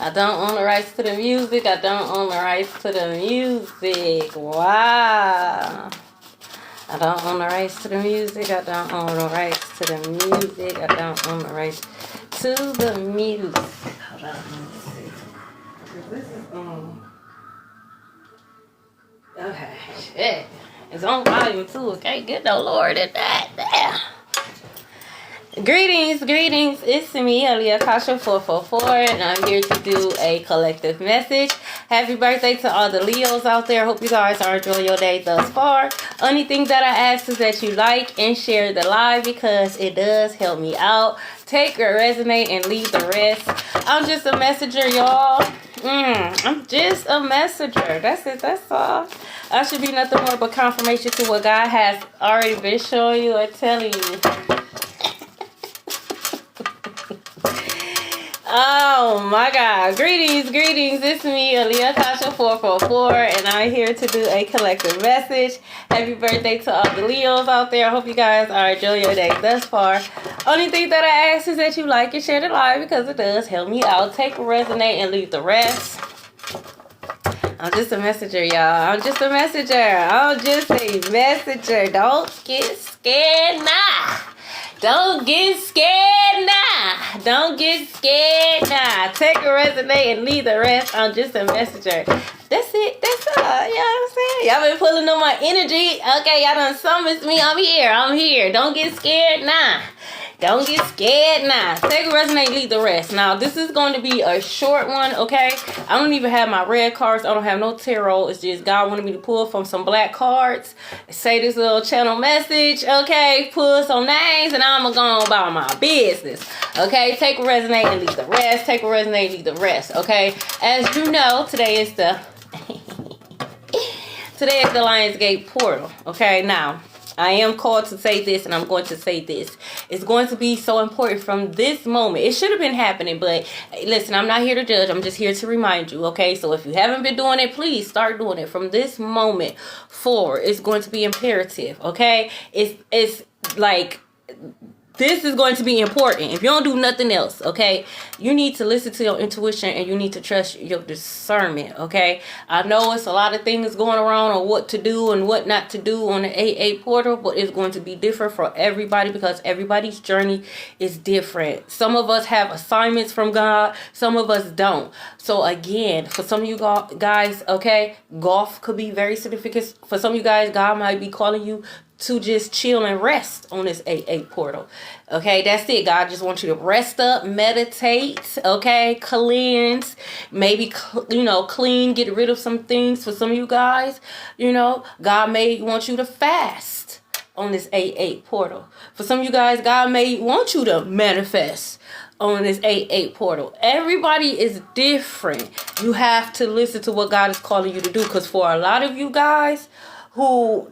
I don't own the rights to the music. I don't own the rights to the music. Wow. I don't own the rights to the music. I don't own the rights to the music. I don't own the rights to the music. Hold on. Let me see. This is okay. Shit. It's on volume 2. Okay, good no Lord at that. Damn. Greetings. It's me, Aaliyah Kasha 444, and I'm here to do a collective message. Happy birthday to all the Leos out there. Hope you guys are enjoying your day thus far. Only thing that I ask is that you like and share the live because it does help me out. Take or resonate and leave the rest. I'm just a messenger, y'all. I'm just a messenger. That's it. That's all. I should be nothing more but confirmation to what God has already been showing you or telling you. Oh my God. Greetings. It's me, Aaliyah Kasha 444, and I'm here to do a collective message. Happy birthday to all the Leos out there. I hope you guys are enjoying your day thus far. Only thing that I ask is that you like and share the live because it does help me out. Take a resonate and leave the rest. I'm just a messenger, y'all. I'm just a messenger. Don't get scared now. Don't get scared now. Take a resonate and leave the rest. I'm just a messenger. That's it. That's all. You know what I'm saying? Y'all been pulling on my energy. Okay, y'all done summoned me. I'm here. Don't get scared now. Take a resonate, leave the rest. Now, this is going to be a short one, okay? I don't even have my red cards. I don't have no tarot. It's just God wanted me to pull from some black cards. Say this little channel message, okay? Pull some names, and I'm going to go on about my business, okay? Take a resonate and leave the rest. Okay? As you know, today is the Lionsgate portal, okay? Now, I am called to say this, and I'm going to say this. It's going to be so important from this moment. It should have been happening, but listen, I'm not here to judge. I'm just here to remind you, okay? So if you haven't been doing it, please start doing it. From this moment forward, it's going to be imperative, okay? It's like... This is going to be important. If you don't do nothing else, okay, you need to listen to your intuition and you need to trust your discernment, okay? I know it's a lot of things going around on what to do and what not to do on the 8/8 portal, but it's going to be different for everybody because everybody's journey is different. Some of us have assignments from God. Some of us don't. So again, for some of you guys, okay, golf could be very significant. For some of you guys, God might be calling you to just chill and rest on this 8/8 portal. Okay, that's it. God just wants you to rest up, meditate, okay, cleanse, maybe, clean, get rid of some things. For some of you guys, God may want you to fast on this 8/8 portal. For some of you guys, God may want you to manifest on this 8/8 portal. Everybody is different. You have to listen to what God is calling you to do, because for a lot of you guys who's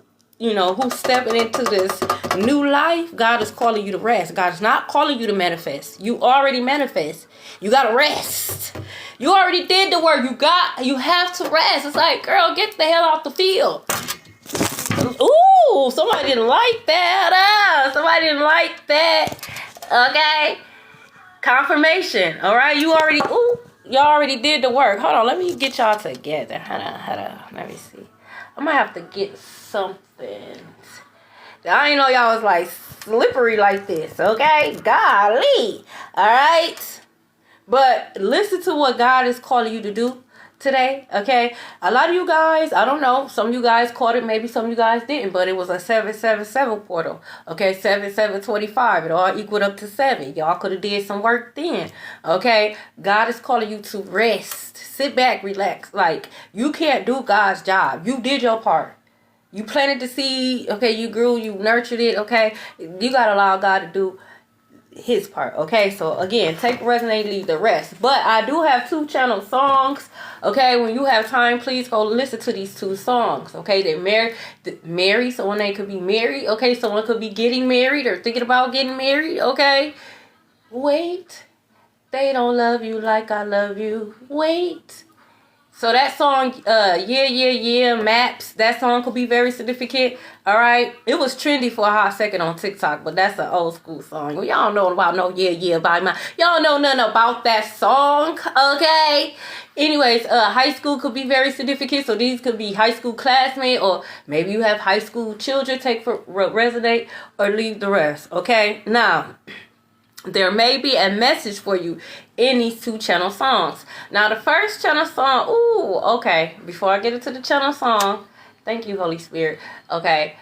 stepping into this new life, God is calling you to rest. God is not calling you to manifest. You already manifest. You got to rest. You already did the work. You have to rest. It's like, girl, get the hell off the field. Ooh, somebody didn't like that. Okay. Confirmation. All right. Y'all already did the work. Hold on. Let me get y'all together. Hold on. Let me see. I'm going to have to get something. I didn't know y'all was like slippery like this, okay? Golly. All right? But listen to what God is calling you to do today, okay? A lot of you guys, I don't know, some of you guys caught it, maybe some of you guys didn't, but it was a 777 portal, okay? 7725, it all equaled up to 7. Y'all could have did some work then, okay? God is calling you to rest. Sit back, relax. Like, you can't do God's job. You did your part. You planted the seed, okay? You grew, you nurtured it, okay? You got to allow God to do his part, okay? So again, take resonate, leave the rest. But I do have 2 channel songs, okay? When you have time, please go listen to these 2 songs, okay? They're married, someone they could be married, okay? Someone could be getting married or thinking about getting married, okay? Wait, they don't love you like I love you. Wait, So that song, Maps, that song could be very significant. All right. It was trendy for a hot second on TikTok, but that's an old school song. Well, y'all know about no by my. Y'all know nothing about that song, okay? Anyways, high school could be very significant. So these could be high school classmates, or maybe you have high school children. Take for resonate or leave the rest, okay? Now, there may be a message for you in these 2 channel songs. Now, the first channel song, okay. Before I get into the channel song, thank you, Holy Spirit. Okay.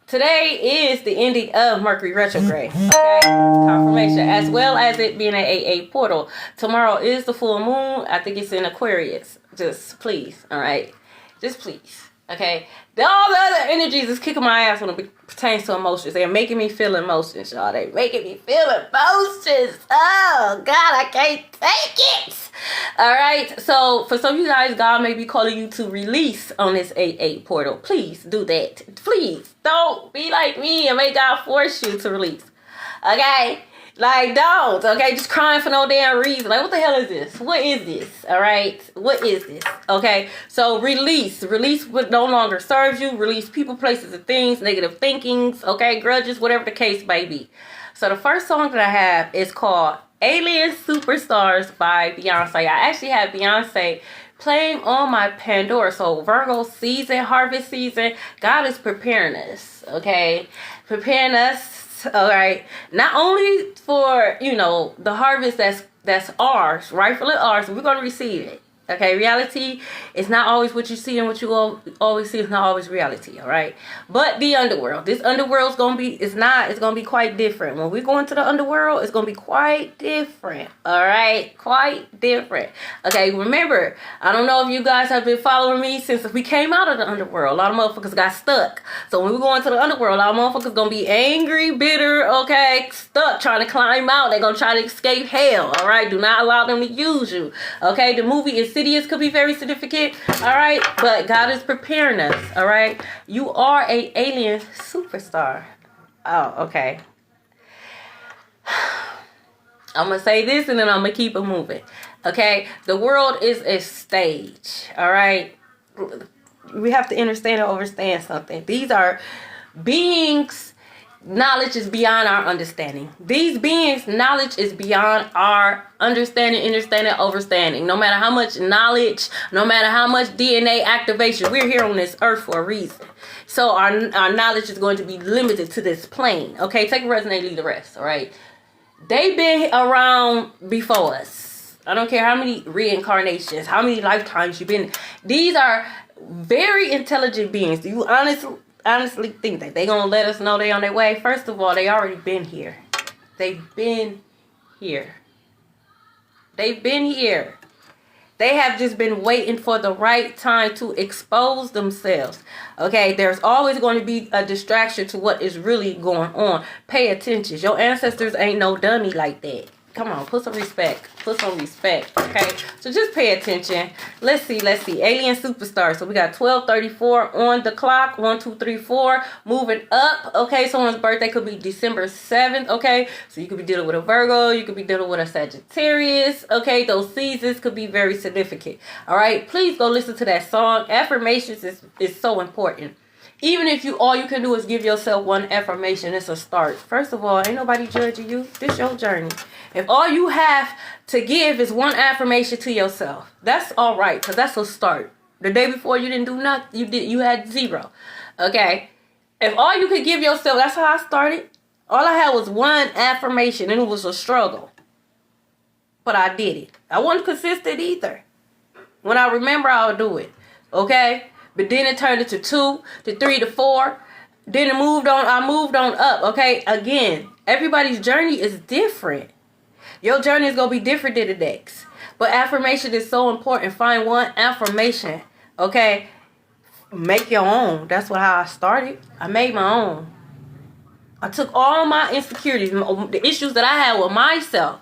Today is the ending of Mercury retrograde. Okay. Confirmation. As well as it being an 8/8 portal. Tomorrow is the full moon. I think it's in Aquarius. Just please. All right. Just please. Okay. All the other energies is kicking my ass when it pertains to emotions. They're making me feel emotions, y'all. They're making me feel emotions. Oh, God, I can't take it. All right. So, for some of you guys, God may be calling you to release on this 8/8 portal. Please do that. Please. Don't be like me and make God force you to release. Okay? Like, don't, okay? Just crying for no damn reason. Like, what the hell is this? What is this? All right? What is this? Okay? So, release. Release what no longer serves you. Release people, places, and things, negative thinkings, okay? Grudges, whatever the case may be. So, the first song that I have is called Alien Superstars by Beyonce. I actually have Beyonce playing on my Pandora. So, Virgo season, harvest season, God is preparing us, okay? Preparing us. All right, not only for, the harvest that's ours, rightfully ours, we're going to receive it. Okay, reality is not always what you see, and what you always see is not always reality. All right, but the underworld, this underworld's gonna be, it's gonna be quite different. When we go into the underworld, it's gonna be quite different. All right, quite different. Okay, remember, I don't know if you guys have been following me since we came out of the underworld. A lot of motherfuckers got stuck. So when we go into the underworld, a lot of motherfuckers gonna be angry, bitter, okay, stuck, trying to climb out. They're gonna try to escape hell. All right, do not allow them to use you. Okay, the movie is Insidious could be very significant, all right? But God is preparing us, all right? You are a alien superstar. Oh, okay. I'm going to say this and then I'm going to keep it moving, okay? The world is a stage, all right? We have to understand and understand something. These are beings. Knowledge is beyond our understanding. These beings, knowledge is beyond our understanding, overstanding. No matter how much knowledge, no matter how much DNA activation, we're here on this earth for a reason. So our knowledge is going to be limited to this plane. Okay, take a resonate, leave the rest. All right. They've been around before us. I don't care how many reincarnations, how many lifetimes you've been. These are very intelligent beings. Do you honestly think that they're gonna let us know they on their way? First of all, they already been here. They've been here. They've been here. They have just been waiting for the right time to expose themselves. Okay, there's always going to be a distraction to what is really going on. Pay attention. Your ancestors ain't no dummy like that. Come on, put some respect. Put some respect, okay? So just pay attention. Let's see. Alien Superstar. So we got 12:34 on the clock. 1, 2, 3, 4. Moving up, okay? Someone's birthday could be December 7th, okay? So you could be dealing with a Virgo. You could be dealing with a Sagittarius, okay? Those seasons could be very significant, all right? Please go listen to that song. Affirmations is so important. Even if all you can do is give yourself one affirmation, it's a start. First of all, ain't nobody judging you. This your journey. If all you have to give is one affirmation to yourself, that's all right, because that's a start. The day before you didn't do nothing, you had 0. Okay? If all you could give yourself, that's how I started. All I had was one affirmation, and it was a struggle. But I did it. I wasn't consistent either. When I remember, I'll do it. Okay? But then it turned into 2, to 3, to 4. Then it moved on. I moved on up. Okay? Again, everybody's journey is different. Your journey is going to be different than the next. But affirmation is so important. Find one affirmation. Okay? Make your own. That's how I started. I made my own. I took all my insecurities, the issues that I had with myself,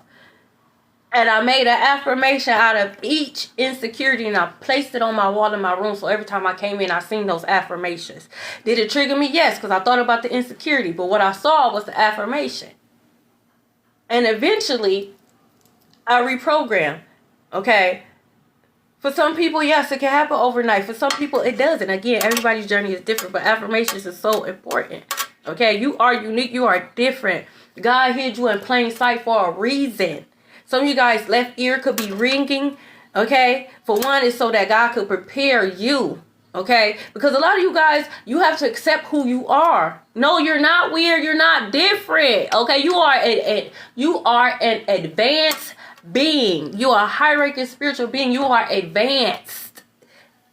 and I made an affirmation out of each insecurity, and I placed it on my wall in my room. So every time I came in, I seen those affirmations. Did it trigger me? Yes, because I thought about the insecurity. But what I saw was the affirmation. And eventually, I reprogrammed. Okay? For some people, yes, it can happen overnight. For some people, it doesn't. Again, everybody's journey is different, but affirmations is so important. Okay, you are unique. You are different. God hid you in plain sight for a reason. Some of you guys' left ear could be ringing. Okay, for one, it's so that God could prepare you. Okay, because a lot of you guys, you have to accept who you are. No, you're not weird. You're not different. Okay, you are an advanced being. You are a high-ranking spiritual being. You are advanced.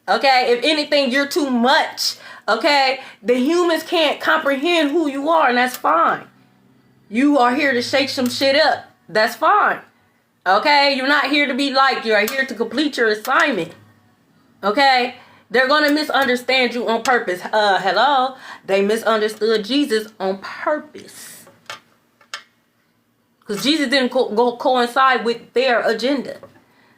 Okay, if anything, you're too much. Okay, the humans can't comprehend who you are, and that's fine. You are here to shake some shit up. That's fine. Okay, you're not here to be liked. You're here to complete your assignment. Okay, they're going to misunderstand you on purpose. Hello, they misunderstood Jesus on purpose. Because Jesus didn't coincide with their agenda.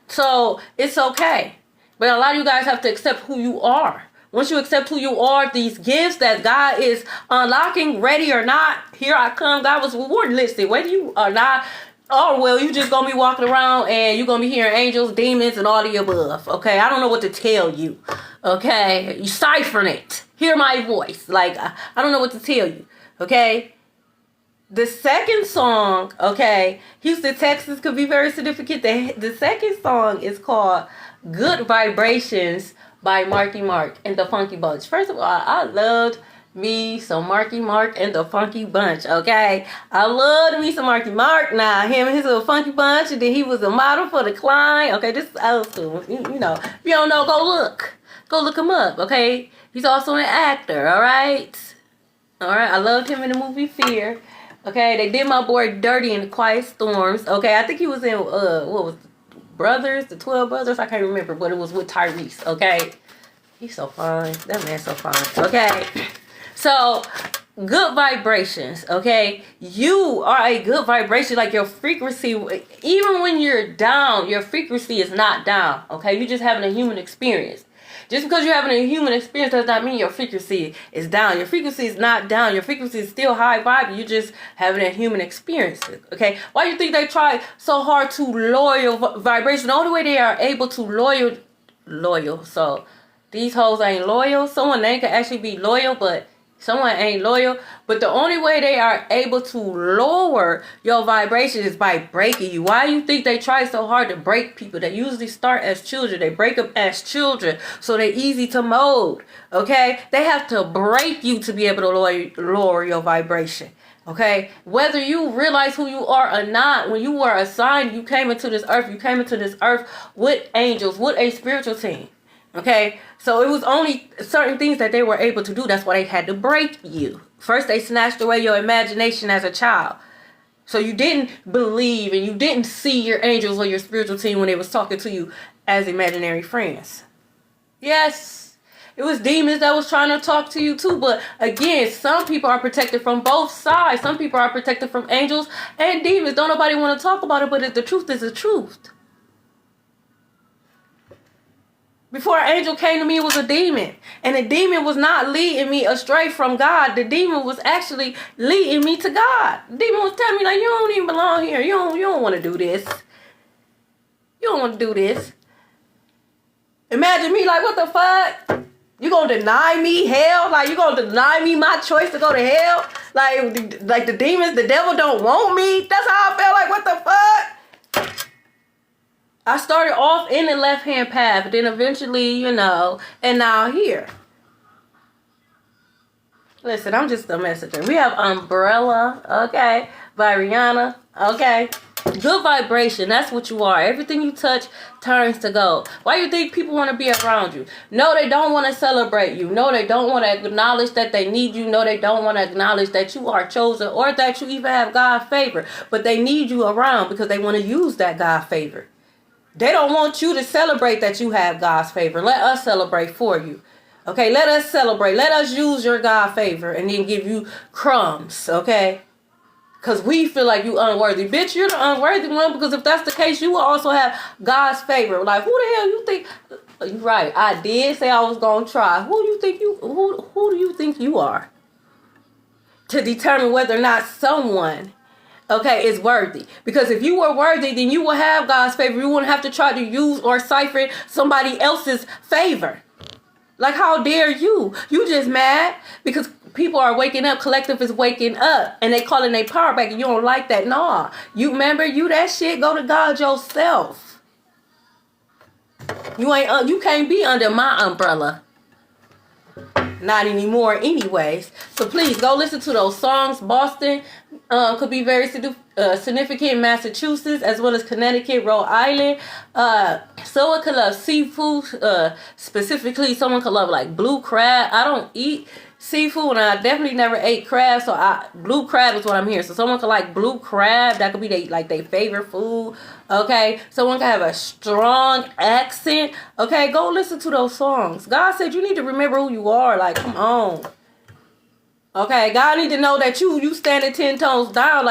So, it's okay. But a lot of you guys have to accept who you are. Once you accept who you are, these gifts that God is unlocking, ready or not, here I come. God was rewarding. Listen, whether you are not, oh, well, you just going to be walking around and you're going to be hearing angels, demons, and all the above. Okay, I don't know what to tell you. Okay, you ciphering it. Hear my voice. Like, I don't know what to tell you. Okay. The second song, okay, Houston, Texas could be very significant. The second song is called Good Vibrations by Marky Mark and the Funky Bunch. First of all, I loved me some Marky Mark and the Funky Bunch, okay? I loved me some Marky Mark. Now, him and his little Funky Bunch, and then he was a model for the Klein. Okay, this is old school. You know, if you don't know, go look. Go look him up, okay? He's also an actor, all right? All right, I loved him in the movie Fear. Okay, they did my boy dirty in the Quiet Storms. Okay, I think he was in, what was it? Brothers, the 12 Brothers, I can't remember, but it was with Tyrese, okay? He's so fine. That man's so fine, okay? So, good vibrations, okay? You are a good vibration, like your frequency, even when you're down, your frequency is not down, okay? You're just having a human experience. Just because you're having a human experience does not mean your frequency is down. Your frequency is not down. Your frequency is still high vibe. You're just having a human experience. Okay? Why do you think they try so hard to lower your vibration? The only way they are able to loyal. So these hoes ain't loyal. Someone they can actually be loyal, but someone ain't loyal. But the only way they are able to lower your vibration is by breaking you. Why do you think they try so hard to break people? They usually start as children. They break them as children. So they're easy to mold. Okay? They have to break you to be able to lower your vibration. Okay? Whether you realize who you are or not, when you were assigned, you came into this earth with angels, with a spiritual team. Okay, so it was only certain things that they were able to do. That's why they had to break you. First, they snatched away your imagination as a child. So you didn't believe and you didn't see your angels or your spiritual team when they was talking to you as imaginary friends. Yes, it was demons that was trying to talk to you too. But again, some people are protected from both sides. Some people are protected from angels and demons. Don't nobody want to talk about it, but the truth is the truth. Before an angel came to me, it was a demon. And the demon was not leading me astray from God. The demon was actually leading me to God. The demon was telling me, like, you don't even belong here. You don't want to do this. You don't want to do this. Imagine me like, what the fuck? You gonna deny me hell? Like, you gonna deny me my choice to go to hell? Like the demons, the devil don't want me? That's how I felt. Like, what the fuck? I started off in the left-hand path, but then eventually, you know, and now here. Listen, I'm just a messenger. We have Umbrella, okay, by Rihanna, okay. Good vibration, that's what you are. Everything you touch turns to gold. Why do you think people want to be around you? No, they don't want to celebrate you. No, they don't want to acknowledge that they need you. No, they don't want to acknowledge that you are chosen or that you even have God's favor. But they need you around because they want to use that God favor. They don't want you to celebrate that you have God's favor. Let us celebrate for you. Okay, let us celebrate. Let us use your God favor and then give you crumbs, okay? Because we feel like you unworthy. Bitch, you're the unworthy one, because if that's the case, you will also have God's favor. Like, who the hell you think? You're right, I did say I was going to try. Who do you think you are? To determine whether or not someone okay, is worthy. Because if you were worthy, then you will have God's favor. You wouldn't have to try to use or cipher somebody else's favor. Like, how dare you? You just mad because people are waking up. Collective is waking up. And they calling their power back. And you don't like that. Nah. You remember, you that shit. Go to God yourself. You can't be under my umbrella. Not anymore anyways. So please go listen to those songs. Boston could be very significant. Massachusetts as well as Connecticut, Rhode Island. Someone could love seafood. Specifically, someone could love like blue crab. I don't eat seafood and I definitely never ate crab. So blue crab is what I'm hearing. So someone could like blue crab. That could be their favorite food. Okay. Someone can have a strong accent. Okay. Go listen to those songs. God said you need to remember who you are. Like, come on. Okay. God need to know that you standing 10 toes down.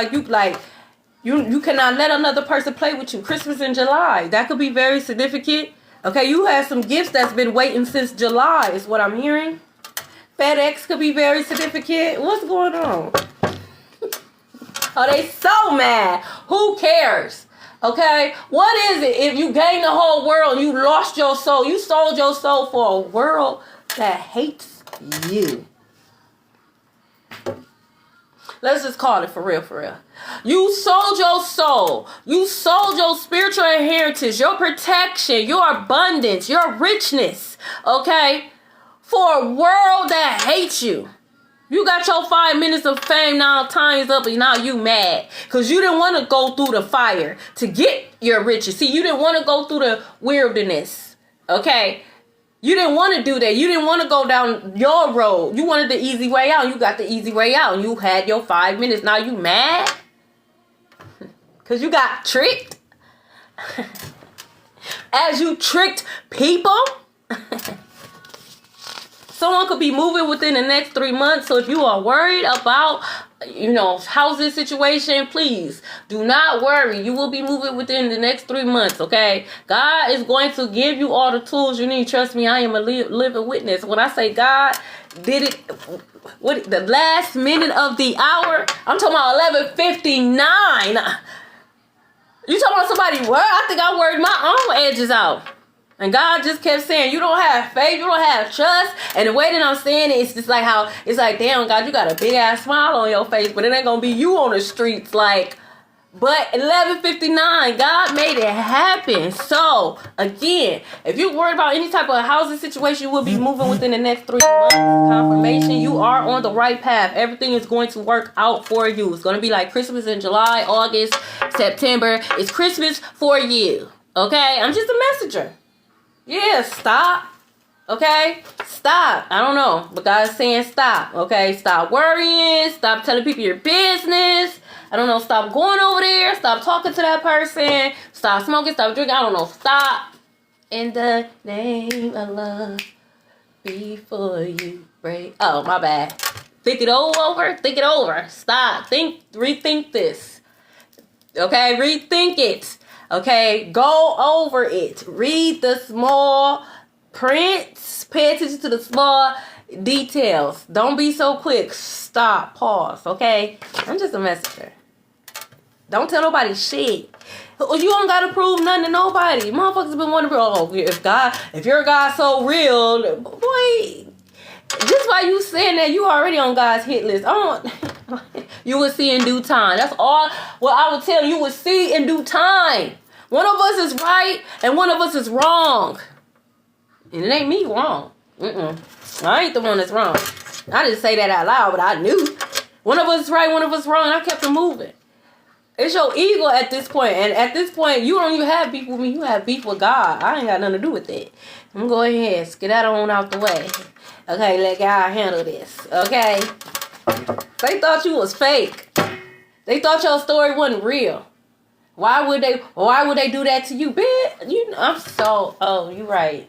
You cannot let another person play with you. Christmas in July. That could be very significant. Okay. You have some gifts that's been waiting since July is what I'm hearing. FedEx could be very significant. What's going on? Oh, they so mad. Who cares? Okay? What is it if you gain the whole world and you lost your soul? You sold your soul for a world that hates you. Let's just call it for real, for real. You sold your soul. You sold your spiritual inheritance, your protection, your abundance, your richness. Okay? For a world that hates you. You got your 5 minutes of fame, now time's up and now you mad. Because you didn't want to go through the fire to get your riches. See, you didn't want to go through the wilderness. Okay? You didn't want to do that. You didn't want to go down your road. You wanted the easy way out. You got the easy way out. You had your 5 minutes. Now you mad? Because you got tricked? As you tricked people? Someone could be moving within the next 3 months. So if you are worried about, housing situation, please do not worry. You will be moving within the next 3 months, okay? God is going to give you all the tools you need. Trust me, I am a living witness. When I say God did it, the last minute of the hour, I'm talking about 11:59. You talking about somebody worried? I think I worried my own edges out. And God just kept saying, you don't have faith, you don't have trust. And the way that I'm saying it, it's just like how, it's like, damn, God, you got a big ass smile on your face, but it ain't gonna be you on the streets. Like, but 11:59, God made it happen. So, again, if you're worried about any type of housing situation, you will be moving within the next 3 months. Confirmation, you are on the right path. Everything is going to work out for you. It's going to be like Christmas in July, August, September. It's Christmas for you. Okay? I'm just a messenger. Yeah, stop. Okay? Stop. I don't know. But God's saying stop. Okay? Stop worrying. Stop telling people your business. I don't know. Stop going over there. Stop talking to that person. Stop smoking. Stop drinking. I don't know. Stop. In the name of love. Before you break. Oh, my bad. Think it over. Think it over. Stop. Rethink this. Okay? Rethink it. Okay, go over it. Read the small prints. Pay attention to the small details. Don't be so quick. Stop. Pause. Okay? I'm just a messenger. Don't tell nobody shit. You don't gotta prove nothing to nobody. Motherfuckers been wondering, if your God so real, boy, just why you saying that, you already on God's hit list. You will see in due time. That's all what I would tell you. You will see in due time. One of us is right and one of us is wrong. And it ain't me wrong. I ain't the one that's wrong. I didn't say that out loud, but I knew. One of us is right, one of us wrong. And I kept it moving. It's your ego at this point. And at this point, you don't even have beef with me. You have beef with God. I ain't got nothing to do with that. I'm going to go ahead. Skedaddle on out the way. Okay, let God handle this. Okay? They thought you was fake. They thought your story wasn't real. Why would they do that to you, bitch? You right.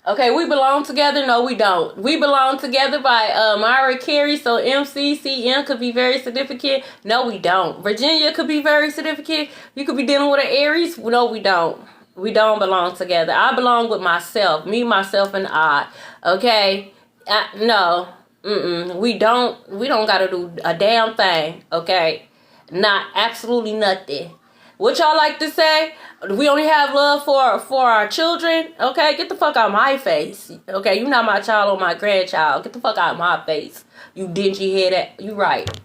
Okay, we belong together. No, we don't. We belong together by Mariah Carey. So MCCM could be very significant. No, we don't. Virginia could be very significant. You could be dealing with an Aries. No, we don't. We don't belong together. I belong with myself. Me, myself, and I. Okay? No. We don't gotta do a damn thing, okay? Not absolutely nothing. What y'all like to say? We only have love for our children, okay? Get the fuck out of my face, okay? You not my child or my grandchild. Get the fuck out of my face, you dingy head. You right.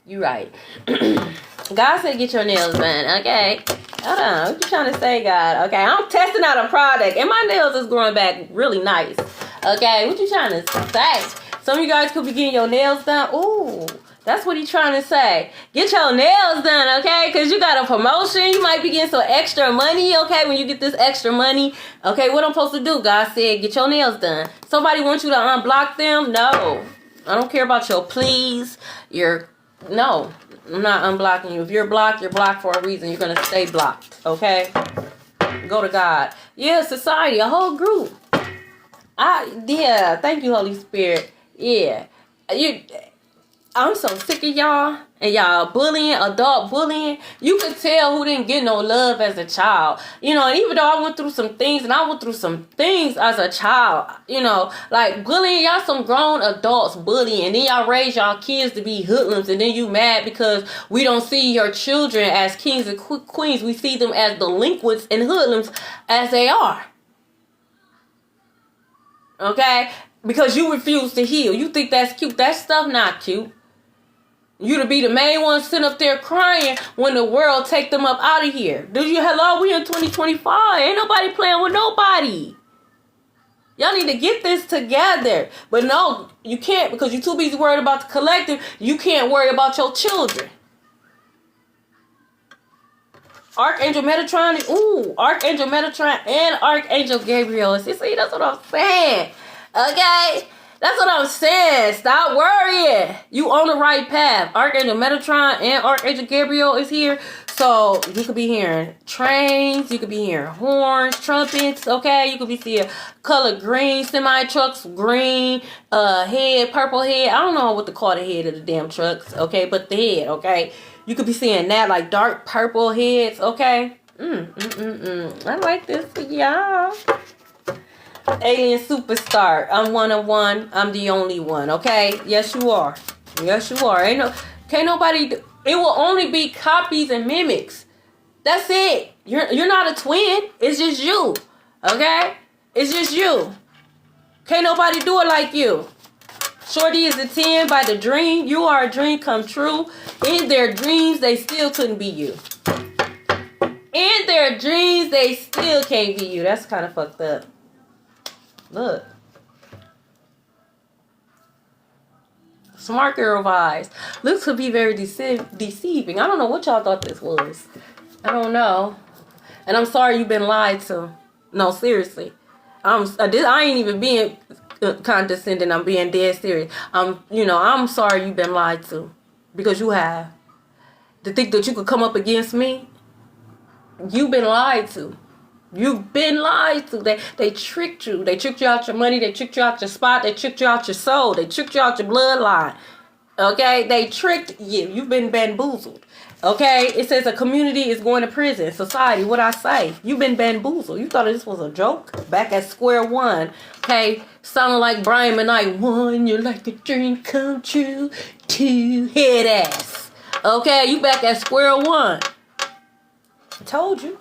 You right. God said get your nails done, okay? Hold on. What you trying to say, God? Okay, I'm testing out a product, and my nails is growing back really nice. Okay, what you trying to say? Some of you guys could be getting your nails done. Ooh, that's what he's trying to say. Get your nails done, okay? Because you got a promotion. You might be getting some extra money, okay? When you get this extra money, okay, what I'm supposed to do? God said get your nails done. Somebody wants you to unblock them? No. I don't care about your please. No, I'm not unblocking you. If you're blocked for a reason. You're going to stay blocked, okay? Go to God. Yeah, society, a whole group. Thank you, Holy Spirit. Yeah. I'm so sick of y'all and y'all bullying, adult bullying. You could tell who didn't get no love as a child. You know, and even though I went through some things and I went through some things as a child, you know, like bullying, y'all some grown adults bullying. And then y'all raise y'all kids to be hoodlums, and then you mad because we don't see your children as kings and queens. We see them as delinquents and hoodlums as they are. Okay? Because you refuse to heal. You think that's cute. That stuff not cute. You to be the main one sitting up there crying when the world take them up out of here. Hello, we in 2025. Ain't nobody playing with nobody. Y'all need to get this together. But no, you can't, because you're too busy worried about the collective. You can't worry about your children. Archangel Metatron, Archangel Metatron and Archangel Gabriel. See, that's what I'm saying. Okay? That's what I'm saying. Stop worrying. You on the right path. Archangel Metatron and Archangel Gabriel is here. So you could be hearing trains. You could be hearing horns, trumpets. Okay? You could be seeing color green, semi-trucks, green, head, purple head. I don't know what to call the head of the damn trucks. Okay? But the head, okay? You could be seeing that, like dark purple heads. Okay? I like this for y'all. Alien superstar. I'm one of one. I'm the only one. Okay? Yes, you are. Yes, you are. Can't nobody. It will only be copies and mimics. That's it. You're not a twin. It's just you. Okay? It's just you. Can't nobody do it like you. Shorty is a 10 by the dream. You are a dream come true. In their dreams, they still couldn't be you. In their dreams, they still can't be you. That's kind of fucked up. Look. Smart girl vibes. Looks could be very deceiving. I don't know what y'all thought this was. I don't know. And I'm sorry you've been lied to. No, seriously. I ain't even being condescending. I'm being dead serious. I'm sorry you've been lied to. Because you have. To think that you could come up against me, you've been lied to. You've been lied to. They tricked you. They tricked you out your money. They tricked you out your spot. They tricked you out your soul. They tricked you out your bloodline. Okay? They tricked you. You've been bamboozled. Okay? It says a community is going to prison. Society, what I say? You've been bamboozled. You thought this was a joke? Back at square one. Okay? Sounding like Brian McKnight. One, you're like a dream come true. Two, head ass. Okay? You back at square one. I told you.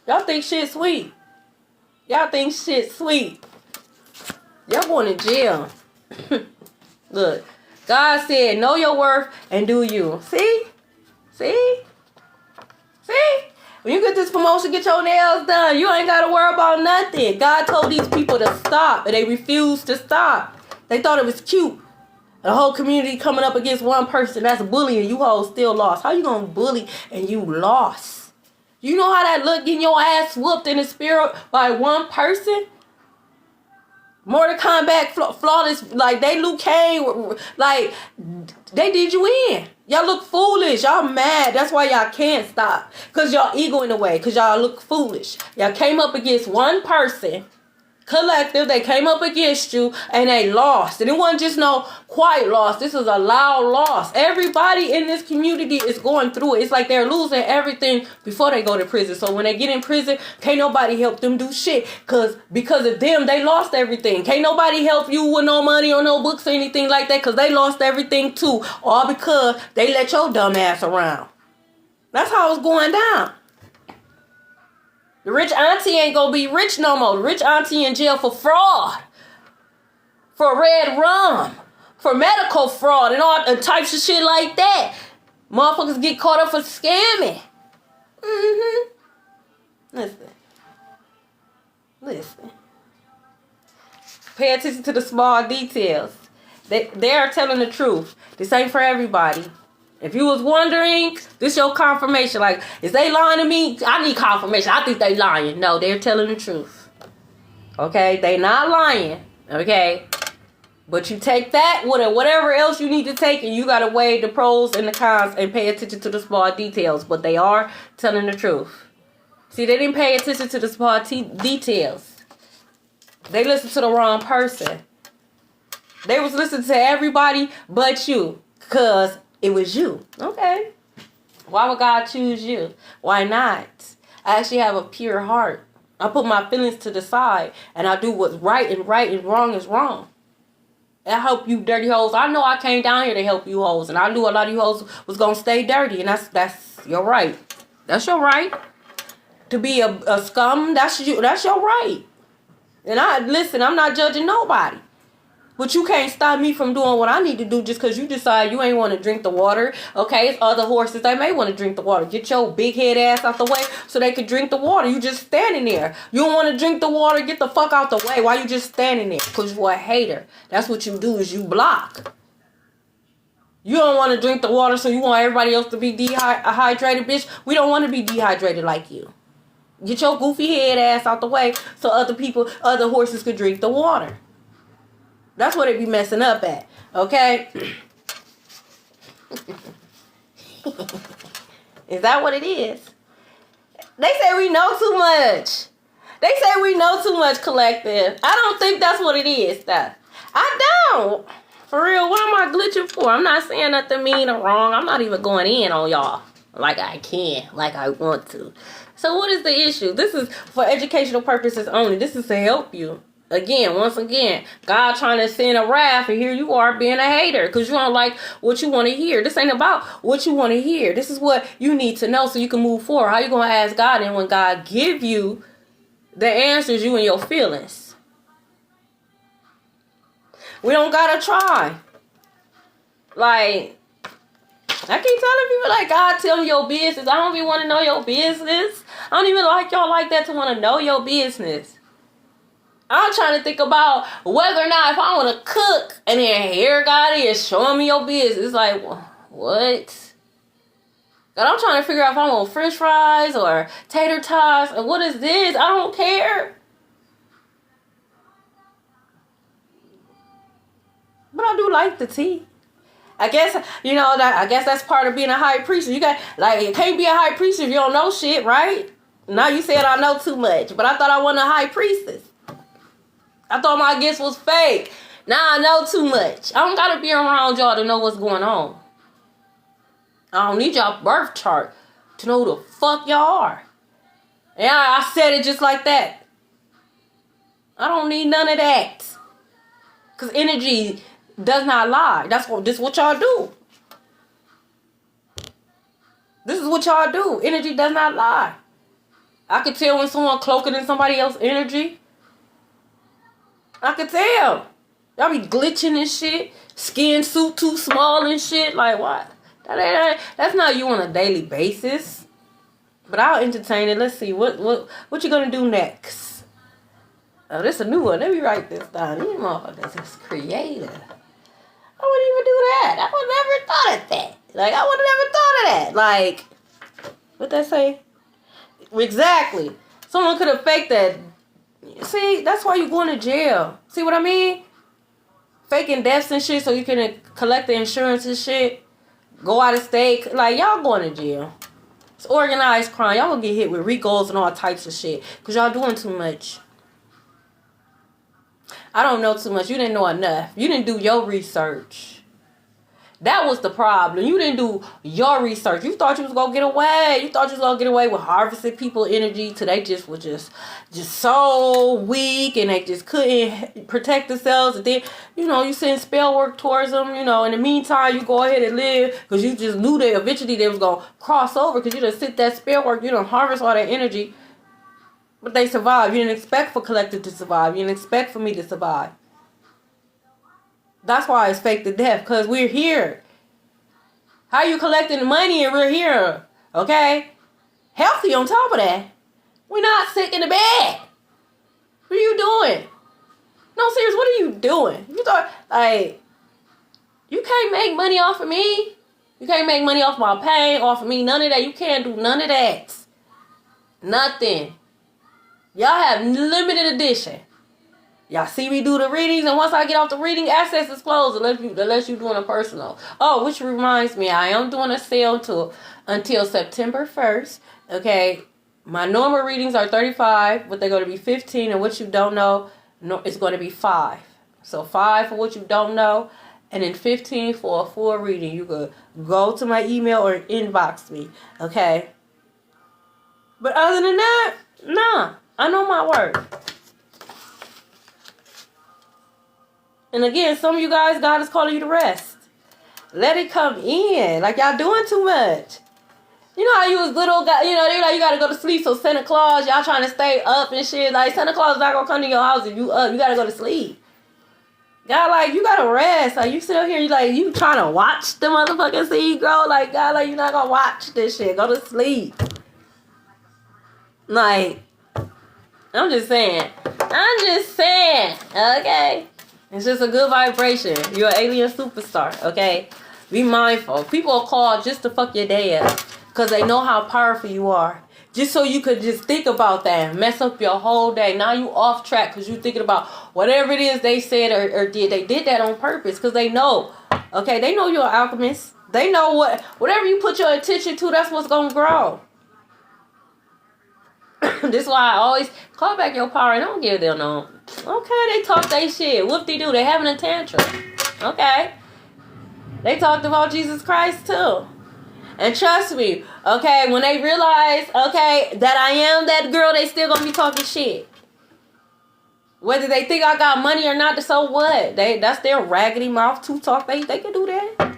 Y'all think shit sweet. Y'all think shit sweet. Y'all going to jail. Look. God said, know your worth and do you. See? See? See? When you get this promotion, get your nails done. You ain't got to worry about nothing. God told these people to stop, and they refused to stop. They thought it was cute. The whole community coming up against one person that's bullying. You hoes still lost. How you going to bully and you lost? You know how that look, getting your ass whooped in the spirit by one person? Mortal Kombat, flawless, like they Luke Kane, like they did you in. Y'all look foolish. Y'all mad. That's why y'all can't stop. Because y'all ego in the way. Because y'all look foolish. Y'all came up against one person. collective. They came up against you and they lost. And it wasn't just no quiet loss. This is a loud loss. Everybody in this community is going through it. It's like they're losing everything before they go to prison. So when they get in prison, can't nobody help them do shit. Because of them, they lost everything. Can't nobody help you with no money or no books or anything like that, because they lost everything too. All because they let your dumb ass around. That's how it's going down. The rich auntie ain't gonna be rich no more. The rich auntie in jail for fraud, for red rum, for medical fraud and all types of shit like that. Motherfuckers get caught up for scamming. Listen. Pay attention to the small details. They are telling the truth. This ain't for everybody. If you was wondering, this your confirmation. Like, is they lying to me? I need confirmation. I think they lying. No, they're telling the truth. Okay? They not lying. Okay? But you take that with whatever else you need to take, and you got to weigh the pros and the cons and pay attention to the small details. But they are telling the truth. See, they didn't pay attention to the small details. They listened to the wrong person. They was listening to everybody but you, because it was you. Okay. Why would God choose you? Why not? I actually have a pure heart. I put my feelings to the side, and I do what's right and wrong is wrong. I help you dirty hoes. I know I came down here to help you hoes, and I knew a lot of you hoes was going to stay dirty, and that's your right. That's your right. To be a scum, that's your right. And I'm not judging nobody. But you can't stop me from doing what I need to do just because you decide you ain't want to drink the water. Okay, it's other horses that may want to drink the water. Get your big head ass out the way so they can drink the water. You just standing there. You don't want to drink the water, get the fuck out the way. Why you just standing there? Because you're a hater. That's what you do, is you block. You don't want to drink the water, so you want everybody else to be dehydrated, bitch. We don't want to be dehydrated like you. Get your goofy head ass out the way so other horses could drink the water. That's what it be messing up at. Okay? Is that what it is? They say we know too much. They say we know too much, collective. I don't think that's what it is, though. I don't. For real, what am I glitching for? I'm not saying nothing mean or wrong. I'm not even going in on y'all like I can, like I want to. So what is the issue? This is for educational purposes only. This is to help you. Once again, God trying to send a wrath, and here you are being a hater because you don't like what you want to hear. This ain't about what you want to hear. This is what you need to know so you can move forward. How you going to ask God, and when God give you the answers, you and your feelings? We don't got to try. Like, I keep telling people, like, God tell me your business. I don't even want to know your business. I don't even like y'all like that to want to know your business. I'm trying to think about whether or not if I want to cook, and then here God is showing me your business. It's like, what? God, I'm trying to figure out if I want french fries or tater tots, and what is this? I don't care. But I do like the tea. I guess, I guess that's part of being a high priest. You can't be a high priest if you don't know shit, right? Now you said I know too much, but I thought I wasn't a high priestess. I thought my gifts was fake. Now I know too much. I don't gotta be around y'all to know what's going on. I don't need y'all birth chart to know who the fuck y'all are. And I said it just like that. I don't need none of that. Because energy does not lie. This is what y'all do. This is what y'all do. Energy does not lie. I can tell when someone cloaking in somebody else's energy. I can tell. Y'all be glitching and shit. Skin suit too small and shit. Like, what? That's not you on a daily basis. But I'll entertain it. Let's see. What you gonna do next? Oh, this is a new one. Let me write this down. These motherfuckers is creative. I wouldn't even do that. I would never thought of that. Like, I would have never thought of that. Like, what that say? Exactly. Someone could have faked that. See, that's why you going to jail. See what I mean? Faking deaths and shit so you can collect the insurance and shit. Go out of state. Like, y'all going to jail. It's organized crime. Y'all gonna get hit with RICOs and all types of shit. Because y'all doing too much. I don't know too much. You didn't know enough. You didn't do your research. That was the problem. You didn't do your research. You thought you was gonna get away. You thought you was gonna get away with harvesting people energy till they just was just so weak and they just couldn't protect themselves. And then, you send spell work towards them. In the meantime, you go ahead and live because you just knew that eventually they was gonna cross over because you done sent that spell work. You done harvest all that energy. But they survived. You didn't expect for Collective to survive. You didn't expect for me to survive. That's why it's fake to death, because we're here. How you collecting the money and we're here? Okay? Healthy on top of that. We're not sick in the bed. What are you doing? No, serious, what are you doing? You thought, you can't make money off of me. You can't make money off my pain, off of me, none of that. You can't do none of that. Nothing. Y'all have limited edition. Y'all see me do the readings, and once I get off the reading, access is closed unless you're doing a personal. Oh, which reminds me, I am doing a sale until September 1st. Okay, my normal readings are $35, but they're going to be $15, and what you don't know, it's going to be $5. So $5 for what you don't know, and then $15 for a full reading. You could go to my email or inbox me. Okay, but other than that, nah, I know my word. And again, some of you guys, God is calling you to rest. Let it come in. Like, y'all doing too much. You know how you was little guy, they're like, you gotta go to sleep, so Santa Claus, y'all trying to stay up and shit. Like, Santa Claus is not gonna come to your house if you up. You gotta go to sleep. God, like, you gotta rest. Like, you still here, you trying to watch the motherfucking seed grow. Like, God, like, you're not gonna watch this shit. Go to sleep. Like, I'm just saying, okay? It's just a good vibration. You're an alien superstar, okay? Be mindful. People are called just to fuck your day up because they know how powerful you are. Just so you could just think about that and mess up your whole day. Now you off track because you're thinking about whatever it is they said or did. They did that on purpose because they know. Okay, they know you're an alchemist. They know whatever you put your attention to, that's what's going to grow. This is why I always call back your power and don't give them no. Okay, they talk they shit. Whoop-de-doo, they having a tantrum. Okay. They talked about Jesus Christ too. And trust me, okay, when they realize, okay, that I am that girl, they still gonna be talking shit. Whether they think I got money or not, so what? That's their raggedy mouth to talk. They can do that.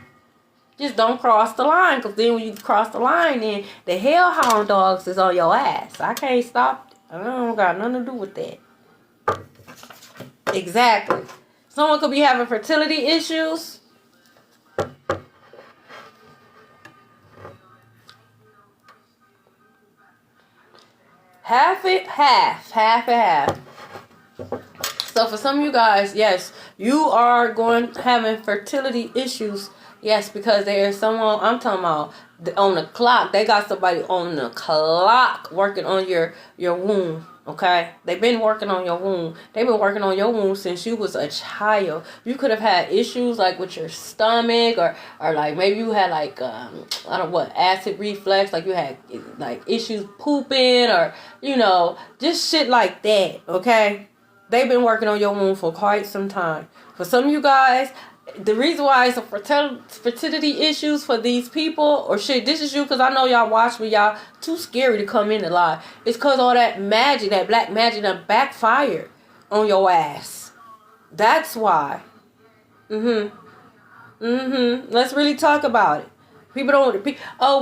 Just don't cross the line, because then when you cross the line, then the hellhound dogs is on your ass. I can't stop. I don't got nothing to do with that. Exactly. Someone could be having fertility issues. Half and half. So for some of you guys, yes, you are having fertility issues. Yes, because there's someone, I'm talking about on the clock. They got somebody on the clock working on your womb. Okay, they've been working on your womb. They've been working on your womb since you was a child. You could have had issues like with your stomach, or like maybe you had like acid reflux. Like you had like issues pooping, or just shit like that. Okay, they've been working on your womb for quite some time. For some of you guys, the reason why it's a fertility issues for these people, or shit, this is you, because I know y'all watch me, y'all too scary to come in alive. It's because all that magic, that black magic, that backfired on your ass. That's why. Let's really talk about it. People don't,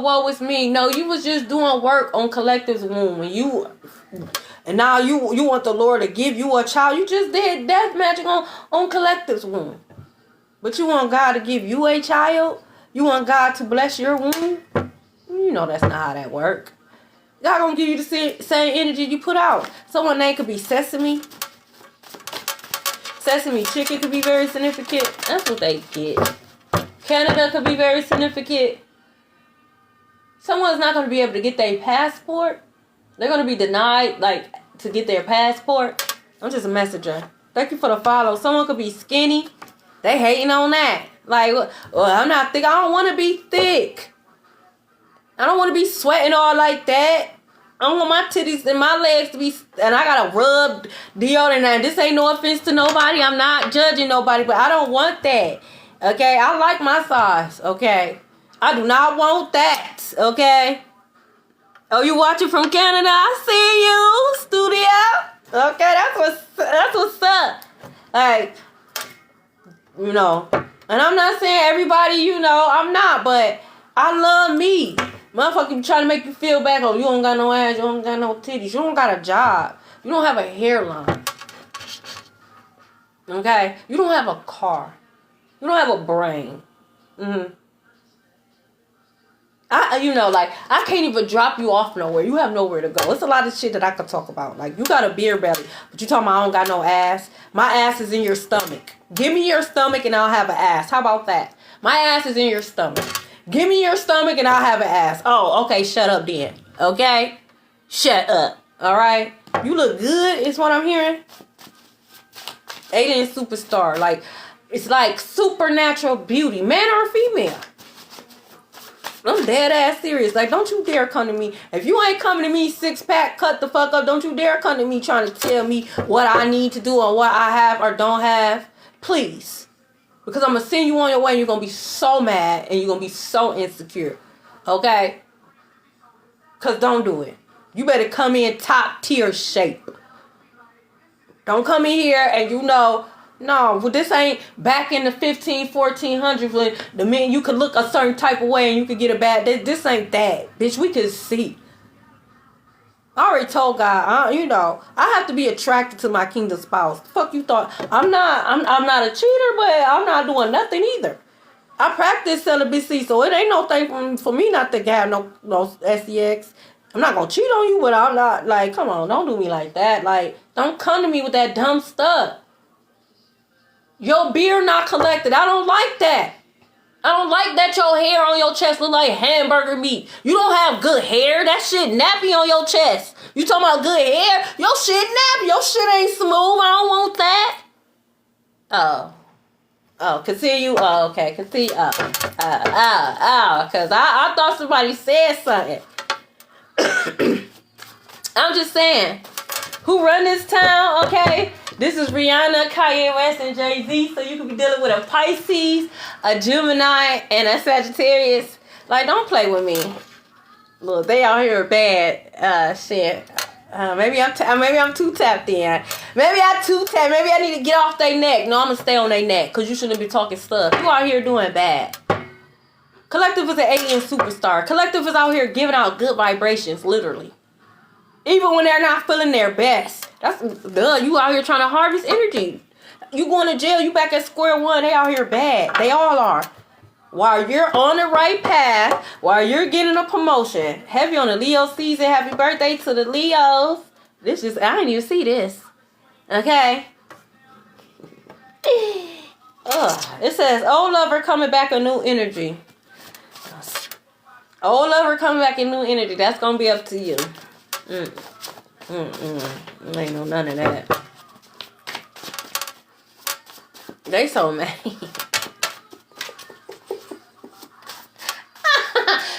woe is me. No, you was just doing work on Collective's womb, and now you want the Lord to give you a child. You just did death magic on Collective's womb. But you want God to give you a child? You want God to bless your womb? You know that's not how that works. God gonna give you the same energy you put out. Someone's name could be Sesame. Sesame chicken could be very significant. That's what they get. Canada could be very significant. Someone's not gonna be able to get their passport. They're gonna be denied, to get their passport. I'm just a messenger. Thank you for the follow. Someone could be skinny. They hating on that. Well, I'm not thick. I don't want to be thick. I don't want to be sweating all like that. I don't want my titties and my legs to be, and I gotta rub deodorant. And this ain't no offense to nobody. I'm not judging nobody, but I don't want that. Okay, I like my size. Okay, I do not want that. Okay. Oh, you watching from Canada? I see you, studio. Okay, that's what's up. Like, you know, and I'm not saying everybody, you know, I'm not, but I love me. Motherfucker trying to make you feel bad. Oh, you don't got no ass, you don't got no titties, you don't got a job, you don't have a hairline. Okay, you don't have a car, you don't have a brain. You know, like, I can't even drop you off nowhere. You have nowhere to go. It's a lot of shit that I could talk about. Like, you got a beer belly, but you talking about I don't got no ass. My ass is in your stomach. Give me your stomach and I'll have an ass. How about that? My ass is in your stomach. Give me your stomach and I'll have an ass. Oh, okay, shut up then. Okay? Shut up. Alright? You look good, is what I'm hearing. Alien superstar. Like, it's like supernatural beauty. Man or female? I'm dead ass serious. Like, don't you dare come to me. If you ain't coming to me 6-pack, cut the fuck up. Don't you dare come to me trying to tell me what I need to do or what I have or don't have. Please. Because I'm going to send you on your way and you're going to be so mad and you're going to be so insecure. Okay? Because don't do it. You better come in top tier shape. Don't come in here and you know... No, well, this ain't back in the 1400s when the men you could look a certain type of way and you could get a bad. This ain't that, bitch. We can see. I already told God, you know, I have to be attracted to my kingdom spouse. Fuck you thought? I'm not a cheater, but I'm not doing nothing either. I practice celibacy, so it ain't no thing for me not to have no sex. I'm not gonna cheat on you, but I'm not like, come on, don't do me like that. Like, don't come to me with that dumb stuff. Your beard not collected. I don't like that. I don't like that your hair on your chest look like hamburger meat. You don't have good hair. That shit nappy on your chest. You talking about good hair? Your shit nappy. Your shit ain't smooth. I don't want that. Oh, continue. Oh, okay. Continue. Because I thought somebody said something. I'm just saying. Who run this town, okay? This is Rihanna, Kanye West, and Jay-Z. So you could be dealing with a Pisces, a Gemini, and a Sagittarius. Like, don't play with me. Look, they out here bad. Shit. Maybe I'm too tapped in. Maybe I'm too tapped. Maybe I need to get off their neck. No, I'm going to stay on their neck. Because you shouldn't be talking stuff. You out here doing bad. Collective is an alien superstar. Collective is out here giving out good vibrations, literally. Even when they're not feeling their best. That's you out here trying to harvest energy. You going to jail, you back at square one. They out here bad. They all are. While you're on the right path, while you're getting a promotion. Heavy on the Leo season. Happy birthday to the Leos. I didn't even see this. Okay. It says, old lover coming back a new energy. Old lover coming back in new energy. That's going to be up to you. Ain't no none of that. They so mad.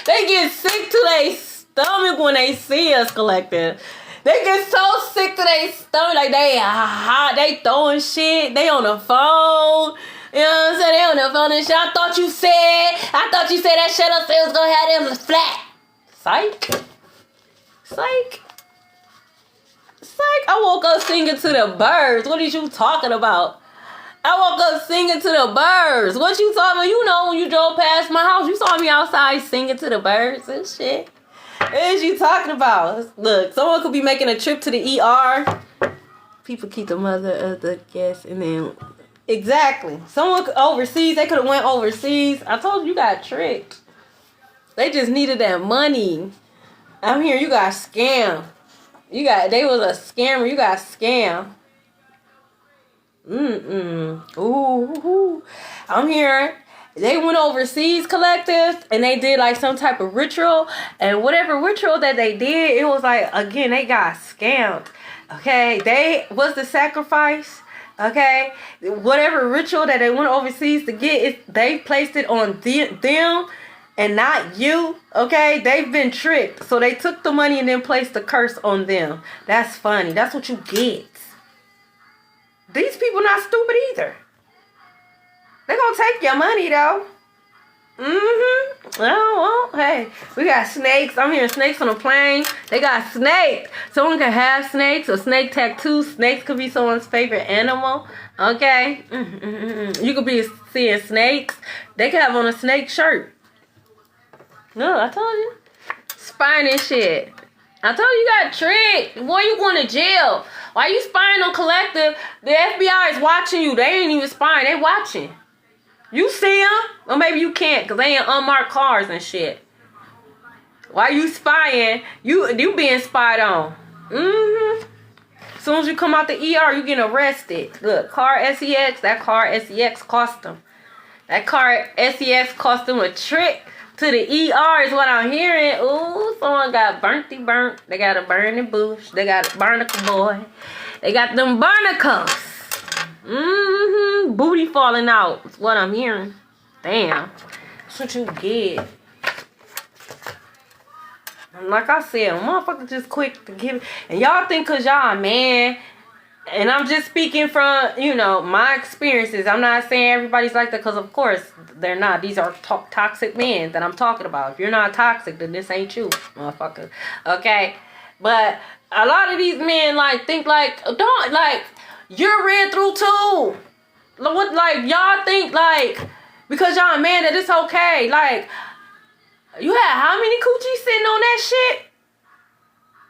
They get sick to their stomach when they see us, collective. They get so sick to their stomach, like they hot, they throwing shit, they on the phone. You know what I'm saying? They on the phone and shit. I thought you said that shut up was gonna have them flat. Psych. I woke up singing to the birds. What are you talking about? I woke up singing to the birds. What you talking about? You know when you drove past my house, you saw me outside singing to the birds and shit. What is you talking about? Look, someone could be making a trip to the ER. People keep the mother of the guest and then... Exactly. Someone overseas, they could have went overseas. I told you got tricked. They just needed that money. I'm here, you got scammed. They was a scammer. You got scammed. Ooh. I'm here. They went overseas, collective, and they did like some type of ritual. And whatever ritual that they did, it was like, again, they got scammed. Okay. Was the sacrifice. Okay. Whatever ritual that they went overseas to get, they placed it on them. and not you, okay? They've been tricked. So they took the money and then placed the curse on them. That's funny. That's what you get. These people not stupid either. They're going to take your money, though. Oh, well, hey. We got snakes. I'm hearing snakes on a plane. They got snakes. Someone can have snakes or snake tattoos. Snakes could be someone's favorite animal. Okay? You could be seeing snakes. They could have on a snake shirt. No, I told you. Spying and shit. I told you got tricked. Boy, you going to jail. Why you spying on Collective? The FBI is watching you. They ain't even spying. They watching. You see them? Or maybe you can't because they in unmarked cars and shit. Why you spying? You being spied on. As soon as you come out the ER, you getting arrested. Look, car SEX. That car SEX cost them. That car SEX cost them a trip to the ER is what I'm hearing. Ooh, someone got burnt. They got a burning bush. They got a barnacle boy. They got them barnacles. Booty falling out. That's what I'm hearing. Damn. That's what you get. Like I said, motherfuckers just quick to give it. And y'all think because y'all a man. And I'm just speaking from, my experiences. I'm not saying everybody's like that because, of course, they're not. These are toxic men that I'm talking about. If you're not toxic, then this ain't you, motherfucker. Okay? But a lot of these men, think you're read through too. Y'all think, because y'all a man that it's okay. You had how many coochies sitting on that shit?